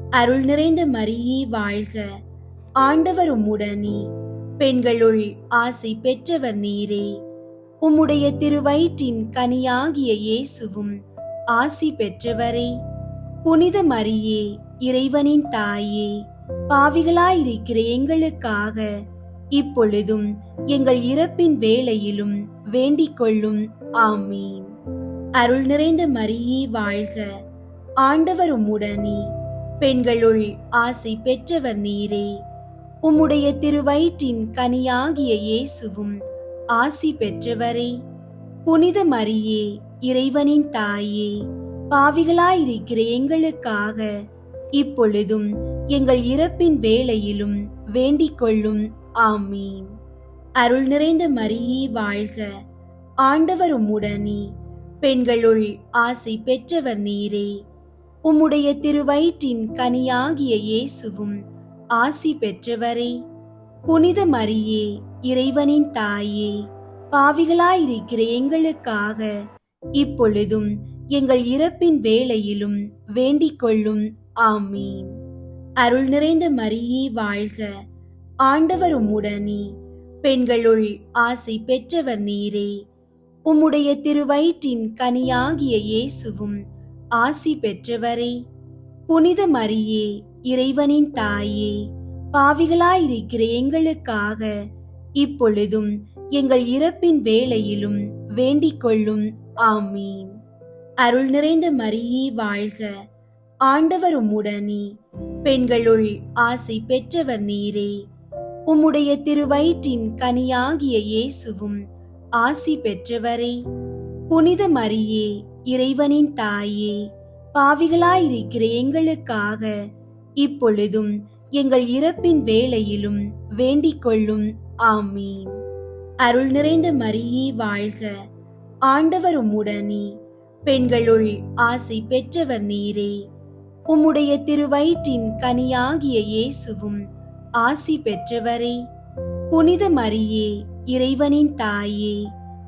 அருள் நிறைந்த மரியே வாழ்க. ஆண்டவர் உம்முடனே, பெண்களுள் ஆசி பெற்றவர் நீரே. உம்முடைய திருவயிற்றின் கனியாகிய இயேசுவும் ஆசி பெற்றவரே. புனித மரியே, இறைவனின் தாயே, பாவிகளாயிருக்கிற எங்களுக்காக இப்பொழுதும் எங்கள் இறப்பின் வேளையிலும் வேண்டிக் கொள்ளும். ஆமீன். அருள் நிறைந்த மரியே வாழ்க. ஆண்டவர் உம்முடனே, பெண்களுள் ஆசி பெற்றவர் நீரே. உம்முடைய திருவயிற்றின் கனியாகிய இயேசுவும் ஆசி பெற்றவரே. புனித மரியே, இறைவனின் தாயே, பாவிகளாயிருக்கிற எங்களுக்காக இப்பொழுதும் எங்கள் இறப்பின் வேளையிலும் வேண்டிக் கொள்ளும். ஆமீன். அருள் நிறைந்த மரியே வாழ்க. ஆண்டவர் உம்முடனே, பெண்களுள் ஆசி பெற்றவர் நீரே. உம்முடைய திருவயிற்றின் கனியாகிய இயேசுவும் ஆசி பெற்றவரே. புனித மரியே, இறைவனின் தாயே, பாவிகளாயிருக்கிற எங்களுக்காக இப்பொழுதும் எங்கள் இறப்பின் வேளையிலும் வேண்டிக் கொள்ளும். ஆமீன். அருள் நிறைந்த மரியே வாழ்க. ஆண்டவர் உம்முடனே, பெண்களுள் ஆசி பெற்றவர் நீரே. உம்முடைய திருவயிற்றின் கனியாகிய இயேசுவும் ஆசி பெற்றவரே. புனித மரியே, இறைவனின் தாயே, பாவிகளாயிருக்கிற எங்களுக்காக இப்பொழுதும் எங்கள் இறப்பின் வேளையிலும் வேண்டிக் கொள்ளும். ஆமீன். அருள் நிறைந்த மரியே வாழ்க. ஆண்டவர் உம்முடனே, பெண்களுள் ஆசி பெற்றவர் நீரே. உம்முடைய திருவயிற்றின் கனியாகிய இயேசுவும் ஆசி பெற்றவரே. புனித மரியே, இறைவனின் தாயே, பாவிகளாயிருக்கிற எங்களுக்காக இப்பொழுதும் எங்கள் இறப்பின் வேளையிலும் வேண்டிக் கொள்ளும். ஆமீன். அருள் நிறைந்த மரியே வாழ்க. ஆண்டவர் உம்முடனே, பெண்களுள் ஆசி பெற்றவர் நீரே. உம்முடைய திருவயிற்றின் கனியாகிய இயேசுவும் ஆசி பெற்றவரே. புனித மரியே, இறைவனின் தாயே,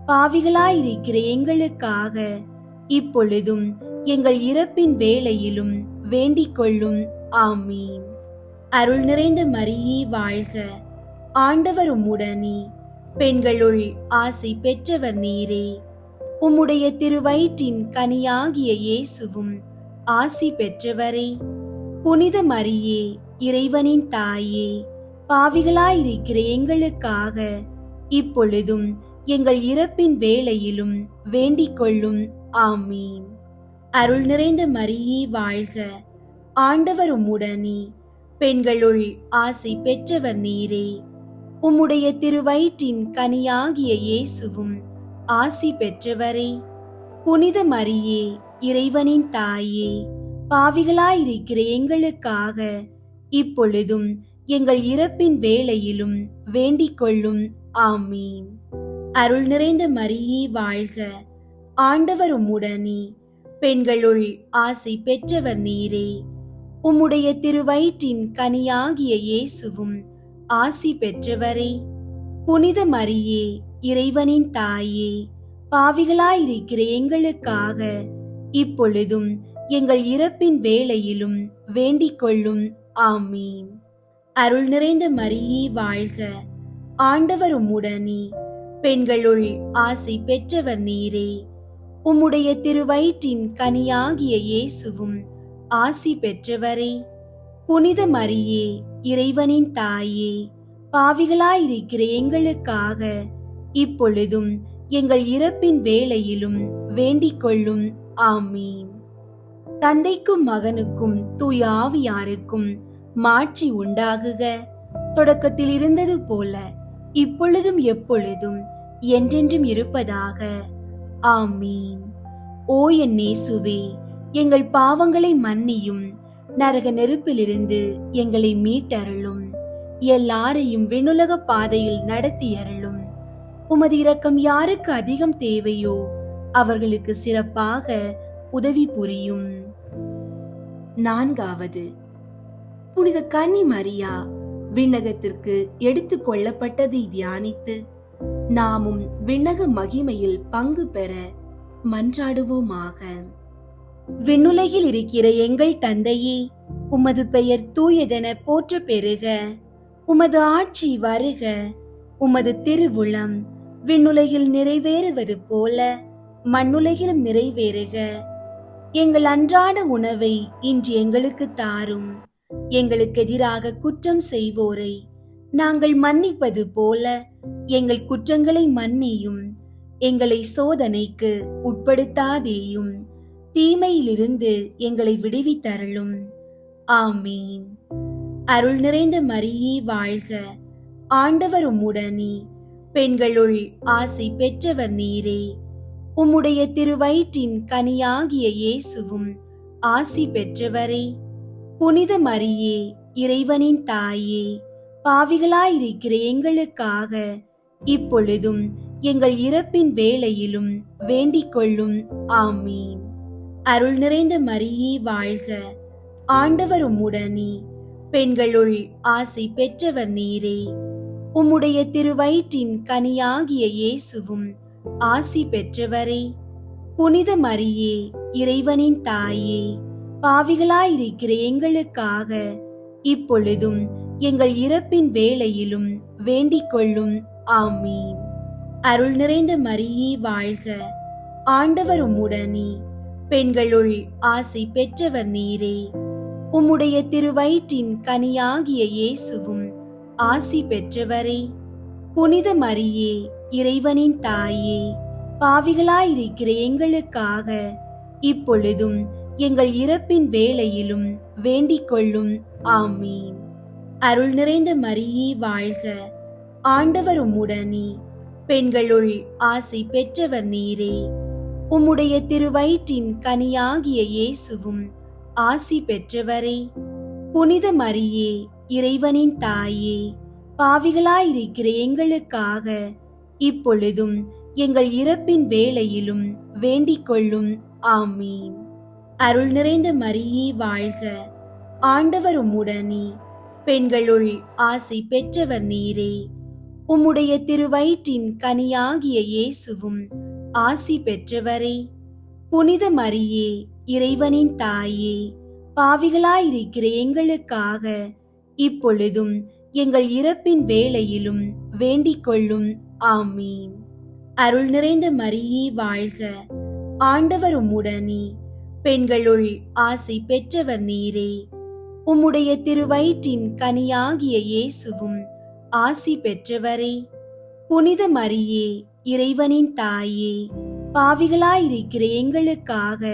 பாவிகளாயிருக்கிற எங்களுக்காக இப்பொழுதும் எங்கள் இறப்பின் வேளையிலும் வேண்டிக் கொள்ளும். ஆமீன். அருள் நிறைந்த மரியே வாழ்க. ஆண்டவர் உம்முடனே, பெண்களுள் ஆசி பெற்றவர் நீரே. உம்முடைய திருவயிற்றின் கனியாகிய இயேசுவும் ஆசி பெற்றவரே. புனித மரியே, இறைவனின் தாயே, பாவிகளாயிருக்கிற எங்களுக்காக இப்பொழுதும் எங்கள் இறப்பின் வேளையிலும் வேண்டிக் கொள்ளும். ஆமீன். அருள் நிறைந்த மரியே வாழ்க. ஆண்டவர் உம்முடனே, பெண்களுள் ஆசி பெற்றவர் நீரே. உம்முடைய திருவயிற்றின் கனியாகிய இயேசுவும் ஆசி பெற்றவரே. புனித மரியே, இறைவனின் தாயே, பாவிகளாயிருக்கிற எங்களுக்காக இப்பொழுதும் எங்கள் இறப்பின் வேளையிலும் வேண்டிக் கொள்ளும். ஆமீன். அருள் நிறைந்த மரியே வாழ்க. ஆண்டவர் உம்முடனே, பெண்களுள் ஆசி பெற்றவர் நீரே. உம்முடைய திருவயிற்றின் கனியாகிய இயேசுவும் ஆசி பெற்றவரே. புனித மரியே, இறைவனின் தாயே, பாவிகளாயிருக்கிற எங்களுக்காக இப்பொழுதும் எங்கள் இறப்பின் வேளையிலும் வேண்டிக் கொள்ளும். ஆமீன். அருள் நிறைந்த மரியே வாழ்க. ஆண்டவர் உம்முடனே, பெண்களுள் ஆசி பெற்றவர் நீரே. உம்முடைய திருவயிற்றின் கனியாகிய இயேசுவும் ஆசி பெற்றவரே. புனித மரியே, இறைவனின் தாயே, பாவிகளாயிருக்கிற எங்களுக்காக இப்பொழுதும் எங்கள் இறப்பின் வேளையிலும் வேண்டிக் கொள்ளும். ஆமீன். தந்தைக்கும் மகனுக்கும் தூய ஆவியாருக்கும் மாட்சி உண்டாகுக. தொடக்கத்தில் இருந்தது போல இப்பொழுதும் எப்பொழுதும் என்றென்றும் இருப்பதாக. ஆமீன். ஓ என் இயேசுவே, எங்கள் பாவங்களை மன்னியும், நரக நெருப்பிலிருந்து எங்களை மீட்டருளும், எல்லாரையும் விண்ணுலக பாதையில் நடத்தியருளும். உமது இரக்கம் யாருக்கு அதிகம் தேவையோ அவர்களுக்கு சிறப்பாக உதவி புரியும். 4வது, புனித கன்னி மரியா விண்ணகத்திற்கு எடுத்துக் கொள்ளப்பட்டதை தியானித்து நாமும் விண்ணக மகிமையில் பங்கு பெற மன்றாடுவோமாக. விண்ணுலகில் இருக்கிற எங்கள் தந்தையே, உமது பெயர் தூயதென போற்ற பெறுக. உமது ஆட்சி வருக. உமது திருவுளம் விண்ணுலகில் நிறைவேறுவது போல மண்ணுலகிலும் நிறைவேறுக. எங்கள் அன்றாட உணவை இன்று எங்களுக்கு தாரும். எங்களுக்கு எதிராக குற்றம் செய்வோரை நாங்கள் மன்னிப்பது போல எங்கள் குற்றங்களை மன்னியும். எங்களை சோதனைக்கு உட்படுத்தாதேயும், தீமையிலிருந்து எங்களை விடுவித்தருளும். ஆமீன். அருள் நிறைந்த மரியே வாழ்க. ஆண்டவர் உம்முடனே, பெண்களுள் ஆசி பெற்றவர் நீரே. உம்முடைய திருவயிற்றின் கனியாகிய இயேசுவும் ஆசி பெற்றவரே. புனித மரியே, இறைவனின் தாயே, பாவிகளாயிருக்கிற எங்களுக்காக இப்பொழுதும் எங்கள் இறப்பின் வேளையிலும் வேண்டிக் கொள்ளும். ஆமீன். அருள் நிறைந்த மரியே வாழ்க. ஆண்டவர் உம்முடனே, பெண்களுள் ஆசி பெற்றவர் நீரே. உம்முடைய திருவயிற்றின் கனியாகிய இயேசுவும் ஆசி பெற்றவரே. புனித மரியே, இறைவனின் தாயே, பாவிகளாயிருக்கிற எங்களுக்காக இப்பொழுதும் எங்கள் இறப்பின் வேளையிலும் வேண்டிக் கொள்ளும். ஆமீன். அருள் நிறைந்த மரியே வாழ்க. ஆண்டவர் உம்முடனே, பெண்களுள் ஆசி பெற்றவர் நீரே. உம்முடைய திருவயிற்றின் கனியாகிய இயேசுவும் ஆசி பெற்றவரே. புனித மரியே, இறைவனின் தாயே, பாவிகளாயிருக்கிற எங்களுக்காக இப்பொழுதும் எங்கள் இறப்பின் வேளையிலும் வேண்டிக் கொள்ளும். ஆமீன். அருள் நிறைந்த மரியே வாழ்க. ஆண்டவர் உம்முடனே, பெண்களுள் ஆசி பெற்றவர் நீரே. உம்முடைய திருவயிற்றின் கனியாகிய இயேசுவும் ஆசி பெற்றவரே. புனித மரியே, இறைவனின் தாயே, பாவிகளாயிருக்கிற எங்களுக்காக இப்பொழுதும் எங்கள் இறப்பின் வேளையிலும் வேண்டிக் கொள்ளும். ஆமீன். அருள் நிறைந்த மரியே வாழ்க. ஆண்டவர் உம்முடனே, பெண்களுள் ஆசி பெற்றவர் நீரே. உம்முடைய திருவயிற்றின் கனியாகிய இயேசுவும் ஆசி பெற்றவரே. புனித மரியே, இறைவனின் தாயே, பாவிகளாயிருக்கிற எங்களுக்காக இப்பொழுதும் எங்கள் இறப்பின் வேளையிலும் வேண்டிக் கொள்ளும். ஆமீன். அருள் நிறைந்த மரியே வாழ்க. ஆண்டவர் உம்முடனே, பெண்களுள் ஆசி பெற்றவர் நீரே. உம்முடைய திருவயிற்றின் கனியாகிய இயேசுவும் ஆசி பெற்றவரே. புனித மரியே, இறைவனின் தாயே, பாவிகளாயிருக்கிற எங்களுக்காக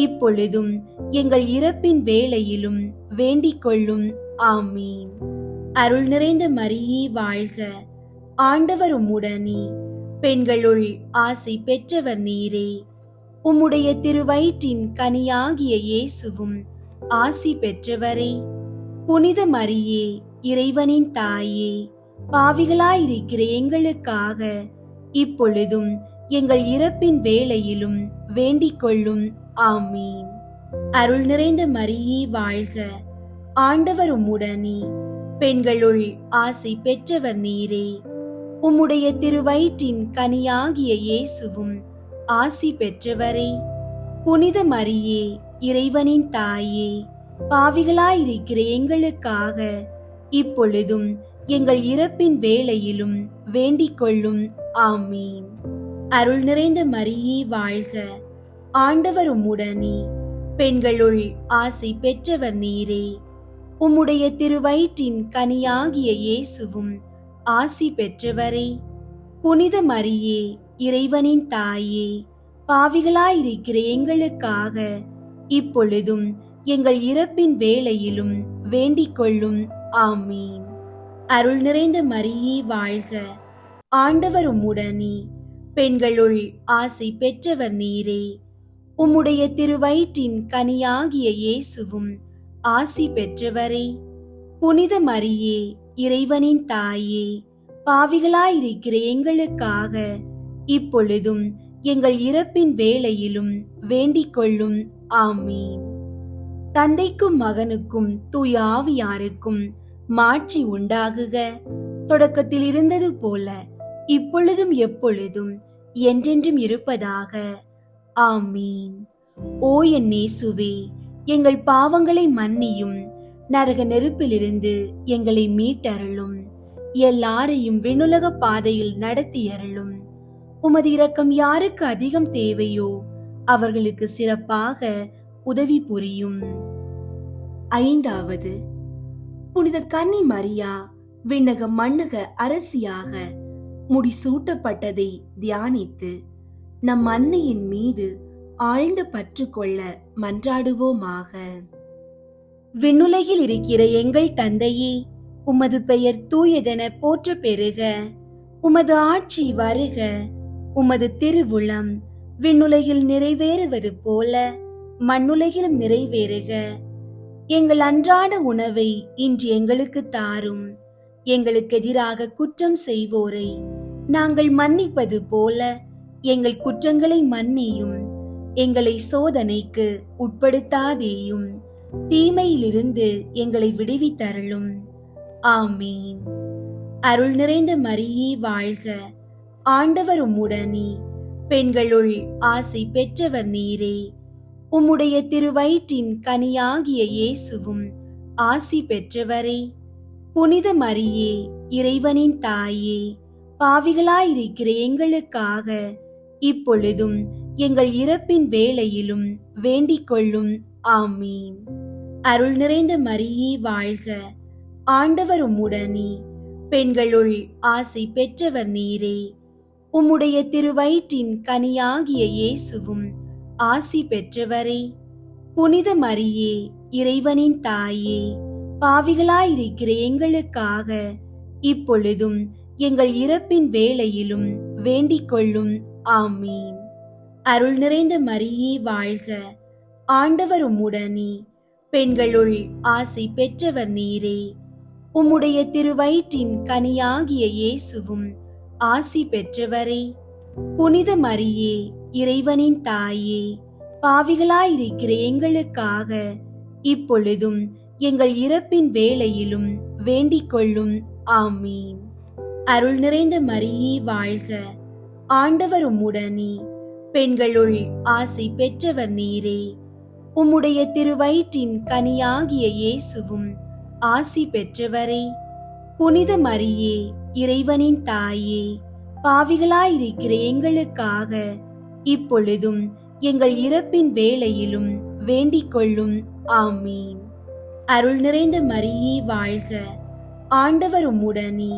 இப்பொழுதும் எங்கள் இறப்பின் வேளையிலும் வேண்டிக் கொள்ளும். ஆமீன். அருள் நிறைந்த மரியே வாழ்க. ஆண்டவர் உம்முடனே, பெண்களுள் ஆசி பெற்றவர் நீரே. உம்முடைய திருவயிற்றின் கனியாகிய இயேசுவும் ஆசி பெற்றவரே. புனித மரியே, இறைவனின் தாயே, பாவிகளாயிருக்கிற எங்களுக்காக இப்பொழுதும் எங்கள் இறப்பின் வேளையிலும் வேண்டிக் கொள்ளும். ஆமீன். அருள் நிறைந்த மரியே வாழ்க. ஆண்டவர் உம்முடனே, பெண்களுள் ஆசி பெற்றவர் நீரே. உம்முடைய திருவயிற்றின் கனியாகிய இயேசுவும் ஆசி பெற்றவரே. புனித மரியே, இறைவனின் தாயே, பாவிகளாயிருக்கிற எங்களுக்காக இப்பொழுதும் எங்கள் இறப்பின் வேளையிலும் வேண்டிக் கொள்ளும். ஆமீன். அருள் நிறைந்த மரியே வாழ்க. ஆண்டவர் உம்முடனே, பெண்களுள் ஆசி பெற்றவர் நீரே. உம்முடைய திருவயிற்றின் கனியாகிய இயேசுவும் ஆசி பெற்றவரே. புனித மரியே, இறைவனின் தாயே, பாவிகளாயிருக்கிற எங்களுக்காக இப்பொழுதும் எங்கள் இறப்பின் வேளையிலும் வேண்டிக் கொள்ளும். ஆமீன். அருள் நிறைந்த மரியே வாழ்க, ஆண்டவர் உம்முடனே, பெண்களுள் ஆசி பெற்றவர் நீரே. உம்முடைய திருவயிற்றின் கனியாகிய இயேசுவும் ஆசி பெற்றவரே. புனித மரியே, இறைவனின் தாயே, பாவிகளாயிருக்கிற எங்களுக்காக இப்பொழுதும் எங்கள் இறப்பின் வேளையிலும் வேண்டிக் கொள்ளும். ஆமீன். தந்தைக்கும் மகனுக்கும் தூய ஆவியாருக்கும் மாட்சி உண்டாகுக. தொடக்கத்தில் இருந்தது போல இப்பொழுதும் எப்பொழுதும் என்றென்றும் இருப்பதாக. ஆமீன். ஓ என் இயேசுவே, எங்கள் பாவங்களை மன்னியும், நரக நெருப்பிலிருந்து எங்களை மீட்டருளும், எல்லாரையும் விண்ணுலக பாதையில் நடத்தியருளும். உமது இரக்கம் யாருக்கு அதிகம் தேவையோ அவர்களுக்கு சிறப்பாக உதவி புரியும். ஐந்தாவது, புனித கன்னி மரியா விண்ணக மண்ணக அரசியாக முடிசூட்டப்பட்டதை தியானித்து நம் அன்னையின் மீது ஆழ்ந்த பற்று கொள்ள மன்றாடுவோமாக. விண்ணுலகில் இருக்கிற எங்கள் தந்தையே, உமது பெயர் தூயதென போற்ற பெறுக. உமது ஆட்சி வருக. உமது திருவுளம் விண்ணுலகில் நிறைவேறுவது போல மண்ணுலகிலும் நிறைவேறுக. எங்கள் அன்றாட உணவை இன்று எங்களுக்கு தாரும். எங்களுக்கு எதிராக குற்றம் செய்வோரை நாங்கள் மன்னிப்பது போல எங்கள் குற்றங்களை மன்னியும். எங்களை சோதனைக்கு உட்படுத்தாதேயும், தீமையிலிருந்து எங்களை விடுவித்தருளும். ஆமீன். அருள் நிறைந்த மரியே வாழ்க, ஆண்டவர் உம்முடனே, பெண்களுள் ஆசி பெற்றவர் நீரே. உம்முடைய திருவயிற்றின் கனியாகிய இயேசுவும் ஆசி பெற்றவரே. புனித மரியே, இறைவனின் தாயே, பாவிகளாயிருக்கிற எங்களுக்காக இப்பொழுதும் எங்கள் இறப்பின் வேளையிலும் வேண்டிக் கொள்ளும். ஆமீன். அருள் நிறைந்த மரியே வாழ்க, ஆண்டவர் உம்முடனே, பெண்களுள் ஆசி பெற்றவர் நீரே. உம்முடைய திருவயிற்றின் கனியாகிய இயேசுவும் ஆசி பெற்றவரே. புனித மரியே, இறைவனின் தாயே, பாவிகளாயிருக்கிற எங்களுக்காக இப்பொழுதும் எங்கள் இறப்பின் வேளையிலும் வேண்டிக் கொள்ளும். ஆமீன். அருள் நிறைந்த மரியே வாழ்க, ஆண்டவர் உம்முடனே, பெண்களுள் ஆசி பெற்றவர் நீரே. உம்முடைய திருவயிற்றின் கனியாகிய இயேசுவும் ஆசி பெற்றவரே. புனித மரியே, இறைவனின் தாயே, பாவிகளாயிருக்கிற எங்களுக்காக இப்பொழுதும் எங்கள் இறப்பின் வேளையிலும் வேண்டிக் கொள்ளும். ஆமீன். அருள் நிறைந்த மரியே வாழ்க, ஆண்டவர் உம்முடனே, பெண்களுள் ஆசி பெற்றவர் நீரே. உம்முடைய திருவயிற்றின் கனியாகிய இயேசுவும் ஆசி பெற்றவரே. புனித மரியே, இறைவனின் தாயே, பாவிகளாயிருக்கிற எங்களுக்காக இப்பொழுதும் எங்கள் இறப்பின் வேளையிலும் வேண்டிக் கொள்ளும். ஆமீன். அருள் நிறைந்த மரியே வாழ்க, ஆண்டவர் உம்முடனே,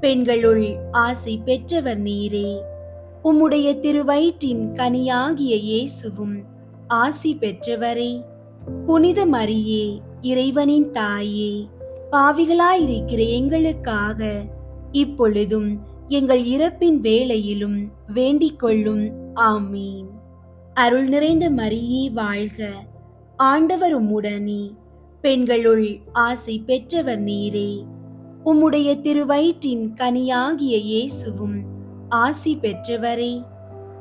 பெண்களுள் ஆசி பெற்றவர் நீரே. உம்முடைய திருவயிற்றின் கனியாகிய இயேசுவும் ஆசி பெற்றவரே. புனித மரியே, இறைவனின் தாயே, பாவிகளாயிருக்கிற எங்களுக்காக இப்பொழுதும் எங்கள் இறப்பின் வேளையிலும் வேண்டிக் கொள்ளும். ஆமீன். அருள் நிறைந்த மரியே வாழ்க, ஆண்டவர் உம்முடனே, பெண்களுள் ஆசி பெற்றவர் நீரே. உம்முடைய திருவயிற்றின் கனியாகிய இயேசுவும் ஆசி பெற்றவரே.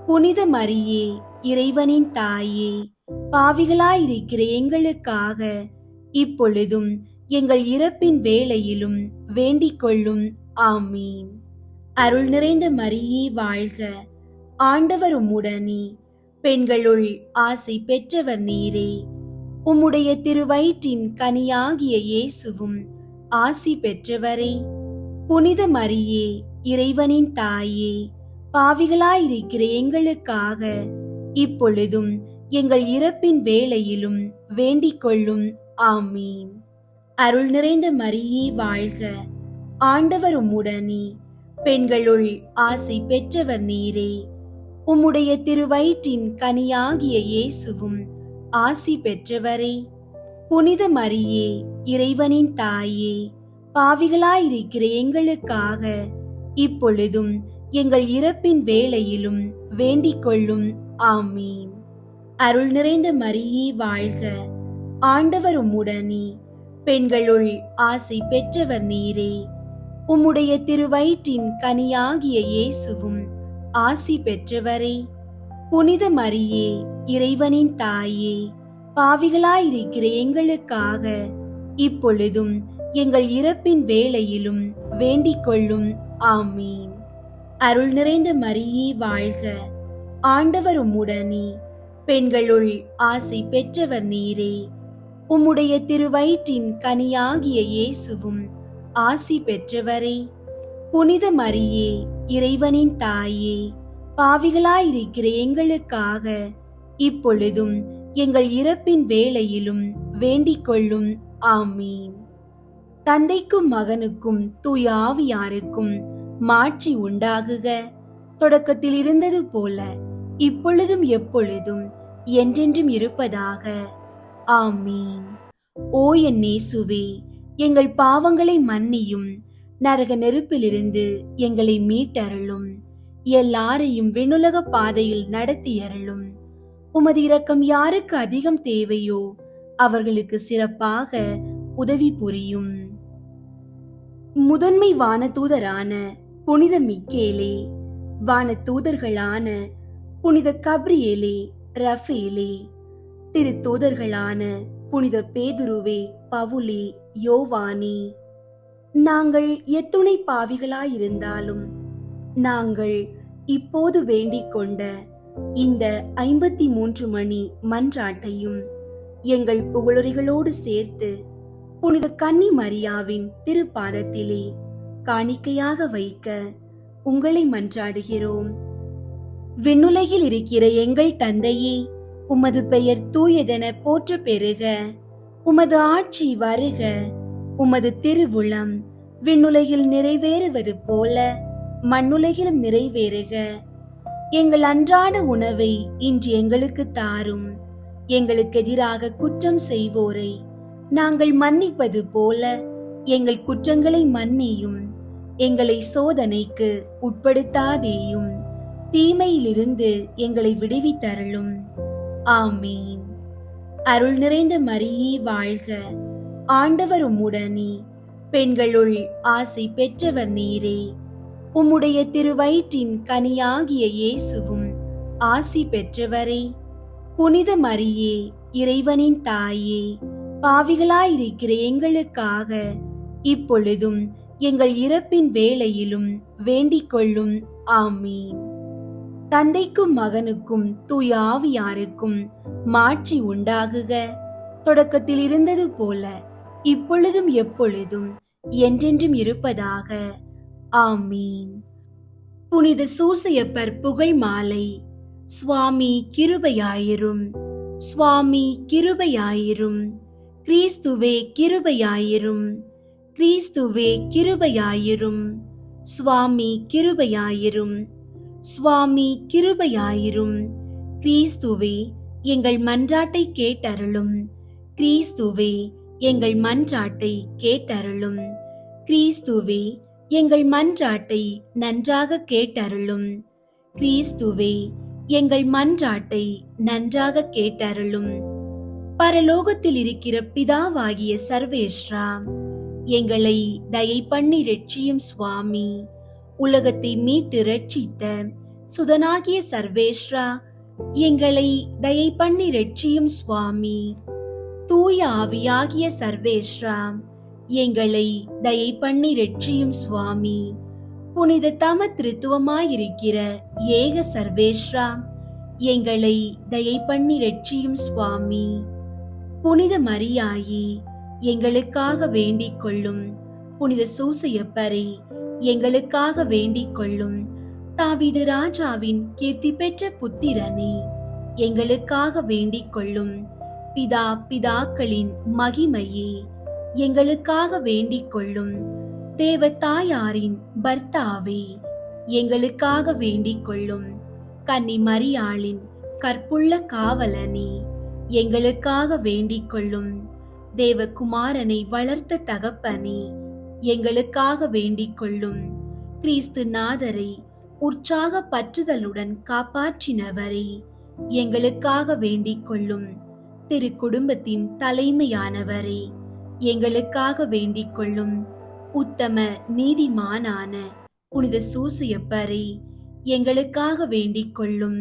புனித மரியே, இறைவனின் தாயே, பாவிகளாயிருக்கிற எங்களுக்காக இப்பொழுதும் எங்கள் இறப்பின் வேளையிலும் வேண்டிக் கொள்ளும். ஆமீன். அருள் நிறைந்த மரியே வாழ்க, ஆண்டவர் உம்முடனே, பெண்களுள் ஆசி பெற்றவர் நீரே. உம்முடைய திருவயிற்றின் கனியாகிய இயேசுவும் ஆசி பெற்றவரே. புனித மரியே, இறைவனின் தாயே, பாவிகளாயிருக்கிற எங்களுக்காக இப்பொழுதும் எங்கள் இறப்பின் வேளையிலும் வேண்டிக் கொள்ளும். ஆமீன். அருள் நிறைந்த மரியே வாழ்க, ஆண்டவர் உம்முடனே, பெண்களுள் ஆசி பெற்றவர் நீரே. உம்முடைய திருவயிற்றின் கனியாகிய இயேசுவும் ஆசி பெற்றவரே. புனித மரியே, இறைவனின் தாயே, பாவிகளாயிருக்கிற எங்களுக்காக இப்பொழுதும் எங்கள் இறப்பின் வேளையிலும் வேண்டிக் கொள்ளும். ஆமீன். அருள் நிறைந்த மரியே வாழ்க, ஆண்டவர் உம்முடனே, பெண்களுள் ஆசி பெற்றவர் நீரே. உம்முடைய திருவயிற்றின் கனியாகிய இயேசுவும் ஆசி பெற்றவரே. புனித மரியே, இறைவனின் தாயே, பாவிகளாயிருக்கிற எங்களுக்காக இப்பொழுதும் எங்கள் இறப்பின் வேளையிலும் வேண்டிக் கொள்ளும். ஆமீன். அருள் நிறைந்த மரியே வாழ்க, ஆண்டவர் உம்முடனே, பெண்களுள் ஆசி பெற்றவர் நீரே. உம்முடைய திருவயிற்றின் கனியாகிய இயேசுவும் ஆசி பெற்றவரே. புனித மரியே, இறைவனின் தாயே, பாவிகளாயிருக்கிற எங்களுக்காக இப்பொழுதும் எங்கள் இறப்பின் வேளையிலும் வேண்டிக் கொள்ளும். ஆமீன். தந்தைக்கும் மகனுக்கும் தூய ஆவியாருக்கும் மாட்சி உண்டாகுக. தொடக்கத்தில் இருந்தது போல இப்பொழுதும் எப்பொழுதும் என்றென்றும் இருப்பதாக. ஆமீன். ஓ என் இயேசுவே, எங்கள் பாவங்களை மன்னியும், நரக நெருப்பிலிருந்து எங்களை மீட்டருளும், எல்லாரையும் விண்ணுலக பாதையில் நடத்தியருளும். உமது இரக்கம் யாருக்கு அதிகம் தேவையோ அவர்களுக்கு சிறப்பாக உதவி புரியும். முதன்மை வானதூதரான புனித மிக்கேலே, வானதூதர்களான புனித கப்ரியேலே, ரஃபேலே, திருத்தூதர்களான புனித பேதுருவே, பவுலே, யோவானே, நாங்கள் எத்துணை பாவிகளாயிருந்தாலும் நாங்கள் இப்போது வேண்டிக் கொண்ட இந்த 53 மணி மன்றாட்டையும் எங்கள் புகழுரைகளோடு சேர்த்து புனித கன்னி மரியாவின் திருப்பாதத்திலே காணிக்கையாக வைக்க உங்களை மன்றாடுகிறோம். விண்ணுலகில் இருக்கிற எங்கள் தந்தையே, உமது பெயர் தூயதென போற்ற பெறுக. உமது ஆட்சி வருக. உமது திருவுளம் விண்ணுலகில் நிறைவேறுவது போல மண்ணுலகிலும் நிறைவேறுக. எங்கள் அன்றாட உணவை இன்று எங்களுக்கு தாரும். எங்களுக்கு எதிராக குற்றம் செய்வோரை நாங்கள் மன்னிப்பது போல எங்கள் குற்றங்களை மன்னியும். எங்களை சோதனைக்கு உட்படுத்தாதேயும், தீமையிலிருந்து எங்களை விடுவித்தருளும். ஆமீன். அருள் நிறைந்த மரியே வாழ்க, ஆண்டவர் உம்முடனே, பெண்களுள் ஆசி பெற்றவர் நீரே. உம்முடைய திருவயிற்றின் கனியாகிய இயேசுவும் ஆசி பெற்றவரே. புனித மரியே, இறைவனின் தாயே, பாவிகளாயிருக்கிற எங்களுக்காக இப்பொழுதும் எங்கள் இறப்பின் வேளையிலும் வேண்டிக் கொள்ளும். ஆமீன். தந்தைக்கும் மகனுக்கும் தூய ஆவியாருக்கும் மாட்சி உண்டாகுக. தொடக்கத்தில் இருந்தது போல இப்பொழுதும் எப்பொழுதும் என்றென்றும் இருப்பதாக. ஆமீன். புனித சூசையப்பர் புகழ் மாலை. சுவாமி கிருபையாயிரும், சுவாமி கிருபையாயிரும், கிறிஸ்துவே கிருபையாயிரும், கிறிஸ்துவே கிருபையாயிரும், சுவாமி கிருபையாயிரும், சுவாமி கிருபையாயிரும். கிறிஸ்துவே எங்கள் மன்றாட்டை கேட்டருளும், கிறிஸ்துவே எங்கள் மன்றாட்டை கேட்டருளும், கிறிஸ்துவே எங்கள் மன்றாட்டை நன்றாக கேட்டருளும், கிறிஸ்துவே எங்கள் மன்றாட்டை நன்றாக கேட்டருளும். பரலோகத்தில் இருக்கிற பிதாவாகிய சர்வேஸ்வரா, எங்களை தயை பண்ணி ரட்சியும் சுவாமி. உலகத்தை மீட்டு ரட்சித்த சுதனாகிய சர்வேஸ்வரா, எங்களை தயை பண்ணி ரட்சியும் சுவாமி. தூய ஆவியாகிய சர்வேஸ்வரா, எங்களை தயை பண்ணி ரட்சியும் சுவாமி. புனித தம திருத்துவமாயிருக்கிற ஏக சர்வேஸ்வரா, எங்களை தயை பண்ணி ரட்சியும் சுவாமி. புனித மரியாயே, எங்களுக்காக வேண்டிக் கொள்ளும். புனித சூசையப்பரே, எங்களுக்காக வேண்டிக் கொள்ளும். தாவீது ராஜாவின் கீர்த்தி பெற்ற புத்திரனே, எங்களுக்காக வேண்டிக் கொள்ளும். பிதாக்களின் மகிமையே, எங்களுக்காக வேண்டிக் கொள்ளும். தேவ தாயாரின் பர்த்தாவே, எங்களுக்காக வேண்டிக் கொள்ளும். கன்னி மரியாளின் கற்புள்ள காவலனே, எங்களுக்காக வேண்டிக் கொள்ளும். தேவகுமாரனை வளர்த்த தகப்பனே, எங்களுக்காக வேண்டிக் கொள்ளும். கிறிஸ்து நாதரை உற்சாக பற்றுதலுடன் காப்பாற்றினவரே, எங்களுக்காக வேண்டிக் கொள்ளும். திரு குடும்பத்தின் தலைமையானவரே, எங்களுக்காக வேண்டிக் கொள்ளும். உத்தம நீதிமானான புனித சூசையப்பரே, எங்களுக்காக வேண்டிக் கொள்ளும்.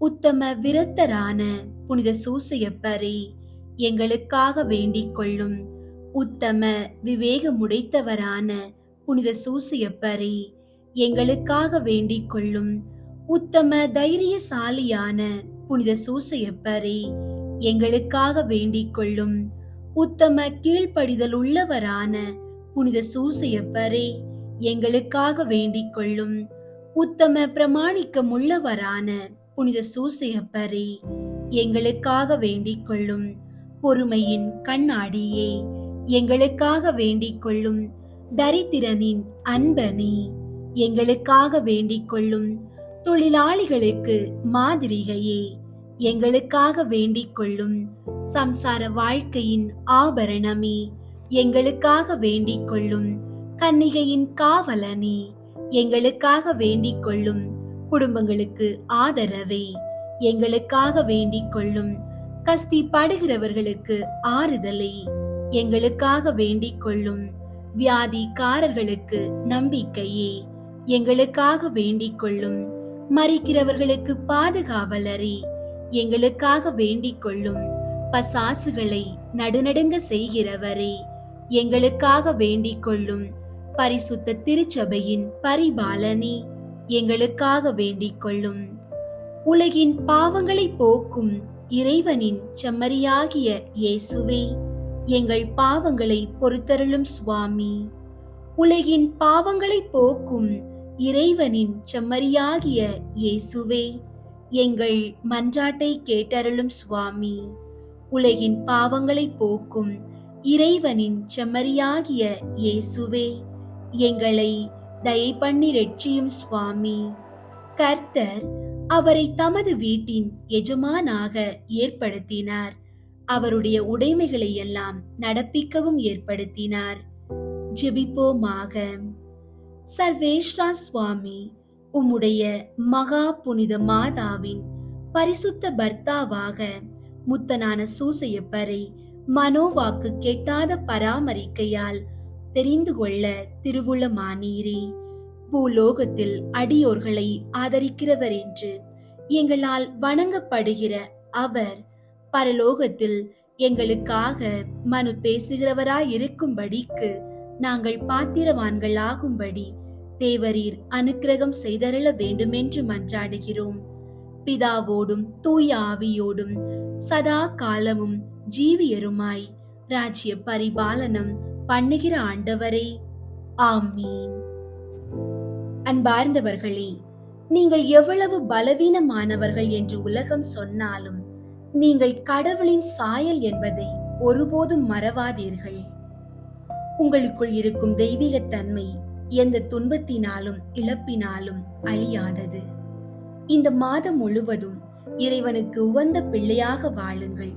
உத்தம விரத்தரான புனித சூசையப்பரே, எங்களுக்காக வேண்டிக் கொள்ளும். உத்தம விவேகமுடைத்தவரான புனித சூசையப்பரே, எங்களுக்காக வேண்டிக் கொள்ளும். உத்தம தைரியசாலியான புனித சூசையப்பரே, எங்களுக்காக வேண்டிக் கொள்ளும். உத்தம கீழ்ப்படிதல் உள்ளவரான புனித சூசையப்பரே, எங்களுக்காக வேண்டிக் கொள்ளும். உத்தம பிரமாணிக்கம் உள்ளவரான புனித சூசையப்பரே, எங்களுக்காக வேண்டிக் கொள்ளும். பொறுமையின் கண்ணாடியே, எங்களுக்காக வேண்டிக் கொள்ளும். தரித்திரனின் அன்பனே, எங்களுக்காக வேண்டிக் கொள்ளும். தொழிலாளிகளுக்கு மாதிரிகையே, எங்களுக்காக வேண்டிக் கொள்ளும். சம்சார வாழ்க்கையின் ஆபரணமே, எங்களுக்காக வேண்டிக் கொள்ளும். கன்னிகையின் காவலனே, எங்களுக்காக வேண்டிக் கொள்ளும். குடும்பங்களுக்கு ஆதரவே, எங்களுக்காக வேண்டிக் கொள்ளும். கஷ்டப்படுகிறவர்களுக்கு ஆறுதலை, எங்களுக்காக வேண்டிக் கொள்ளும். வியாதிக்காரர்களுக்கு நம்பிக்கையே, எங்களுக்காக வேண்டிக் கொள்ளும். மரிக்கிறவர்களுக்கு பாதுகாவலரே, எங்களுக்காக வேண்டிக் கொள்ளும். பசாசுகளை நடுநடுங்க செய்கிறவரே, எங்களுக்காக வேண்டிக் கொள்ளும். பரிசுத்த திருச்சபையின் பரிபாலனே, எங்களுக்காக வேண்டிக் கொள்ளும். உலகின் பாவங்களை போக்கும் இறைவனின் செம்மறியாகிய இயேசுவே, எங்கள் பாவங்களை பொறுத்தருளும் சுவாமி. உலகின் பாவங்களை போக்கும் இறைவனின் செம்மறியாகிய இயேசுவே, எங்கள் மன்றாட்டை கேட்டருளும் சுவாமி. உலகின் பாவங்களை போக்கும் இறைவனின் செம்மறியாகிய இயேசுவே, எங்களை தயை பண்ணி ரட்சியும் சுவாமி. கர்த்தர் அவரை தமது வீட்டின் எஜமானாக ஏற்படுத்தினார். அவருடைய உடைமைகளை எல்லாம் நடப்பிக்கவும் ஏற்படுத்தினார். ஜெபிப்போமாக. சர்வேஸ்வரா சுவாமி, உம்முடைய மகா புனித மாதாவின் பரிசுத்த பர்த்தாவாக முத்தனான சூசையப்பரை மனோவாக்கு கெட்டாத பராமரிக்கையால் தெரிந்து கொள்ள திருவுளமானீரே. பூலோகத்தில் அடியோர்களை ஆதரிக்கிறவர் என்று எங்களால் வணங்கப்படுகிற அவர் பரலோகத்தில் எங்களுக்காக மனு பேசுகிறவராயிருக்கும்படிக்கு நாங்கள் பாத்திரவான்கள் ஆகும்படி தேவரீர் அனுக்கிரகம் செய்தருள வேண்டுமென்று மன்றாடுகிறோம். பிதாவோடும் தூய ஆவியோடும் சதா காலமும் ஜீவியருமாய் ராஜ்ய பரிபாலனம் பண்ணுகிற ஆண்டவரே, ஆமீன். அன்பார்ந்தவர்களே, நீங்கள் எவ்வளவு பலவீனமானவர்கள் என்று உலகம் சொன்னாலும் நீங்கள் கடவுளின் சாயல் என்பதை ஒருபோதும் மறவாதீர்கள். உங்களுக்குள் இருக்கும் தெய்வீகத்தன்மை எந்த துன்பத்தினாலும் இழப்பினாலும் அழியாதது. இந்த மாதம் முழுவதும் இறைவனுக்கு உகந்த பிள்ளையாக வாழுங்கள்.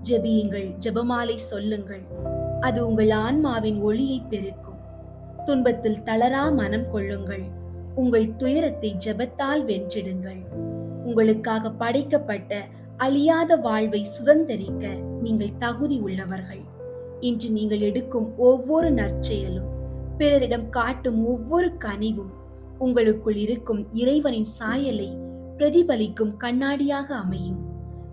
ஜெபியுங்கள், ஜெபமாலை சொல்லுங்கள். அது உங்கள் ஆன்மாவின் ஒளியை பெருக்கும். துன்பத்தில் தளரா மனம் கொள்ளுங்கள். உங்கள் துயரத்தை ஜெபத்தால் வென்றிடுங்கள். உங்களுக்காக படைக்கப்பட்ட அழியாத வாழ்வை சுதந்தரிக்க நீங்கள் தகுதி உள்ளவர்கள். இன்று நீங்கள் எடுக்கும் ஒவ்வொரு நற்செயலும், பிறரிடம் காட்டும் ஒவ்வொரு கனிவும் உங்களுக்குள் இருக்கும் இறைவனின் சாயலை பிரதிபலிக்கும் கண்ணாடியாக அமையும்.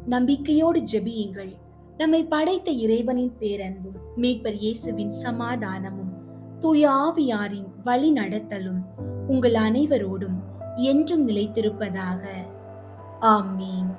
நம்பிக்கையோடு ஜெபியுங்கள். நம்மை படைத்த இறைவனின் பேரன்பும் மீட்பர் இயேசுவின் சமாதானமும் தூய ஆவியாரின் வழி நடத்தலும் உங்கள் அனைவரோடும் என்றும் நிலைத்திருப்பதாக. ஆமீன்.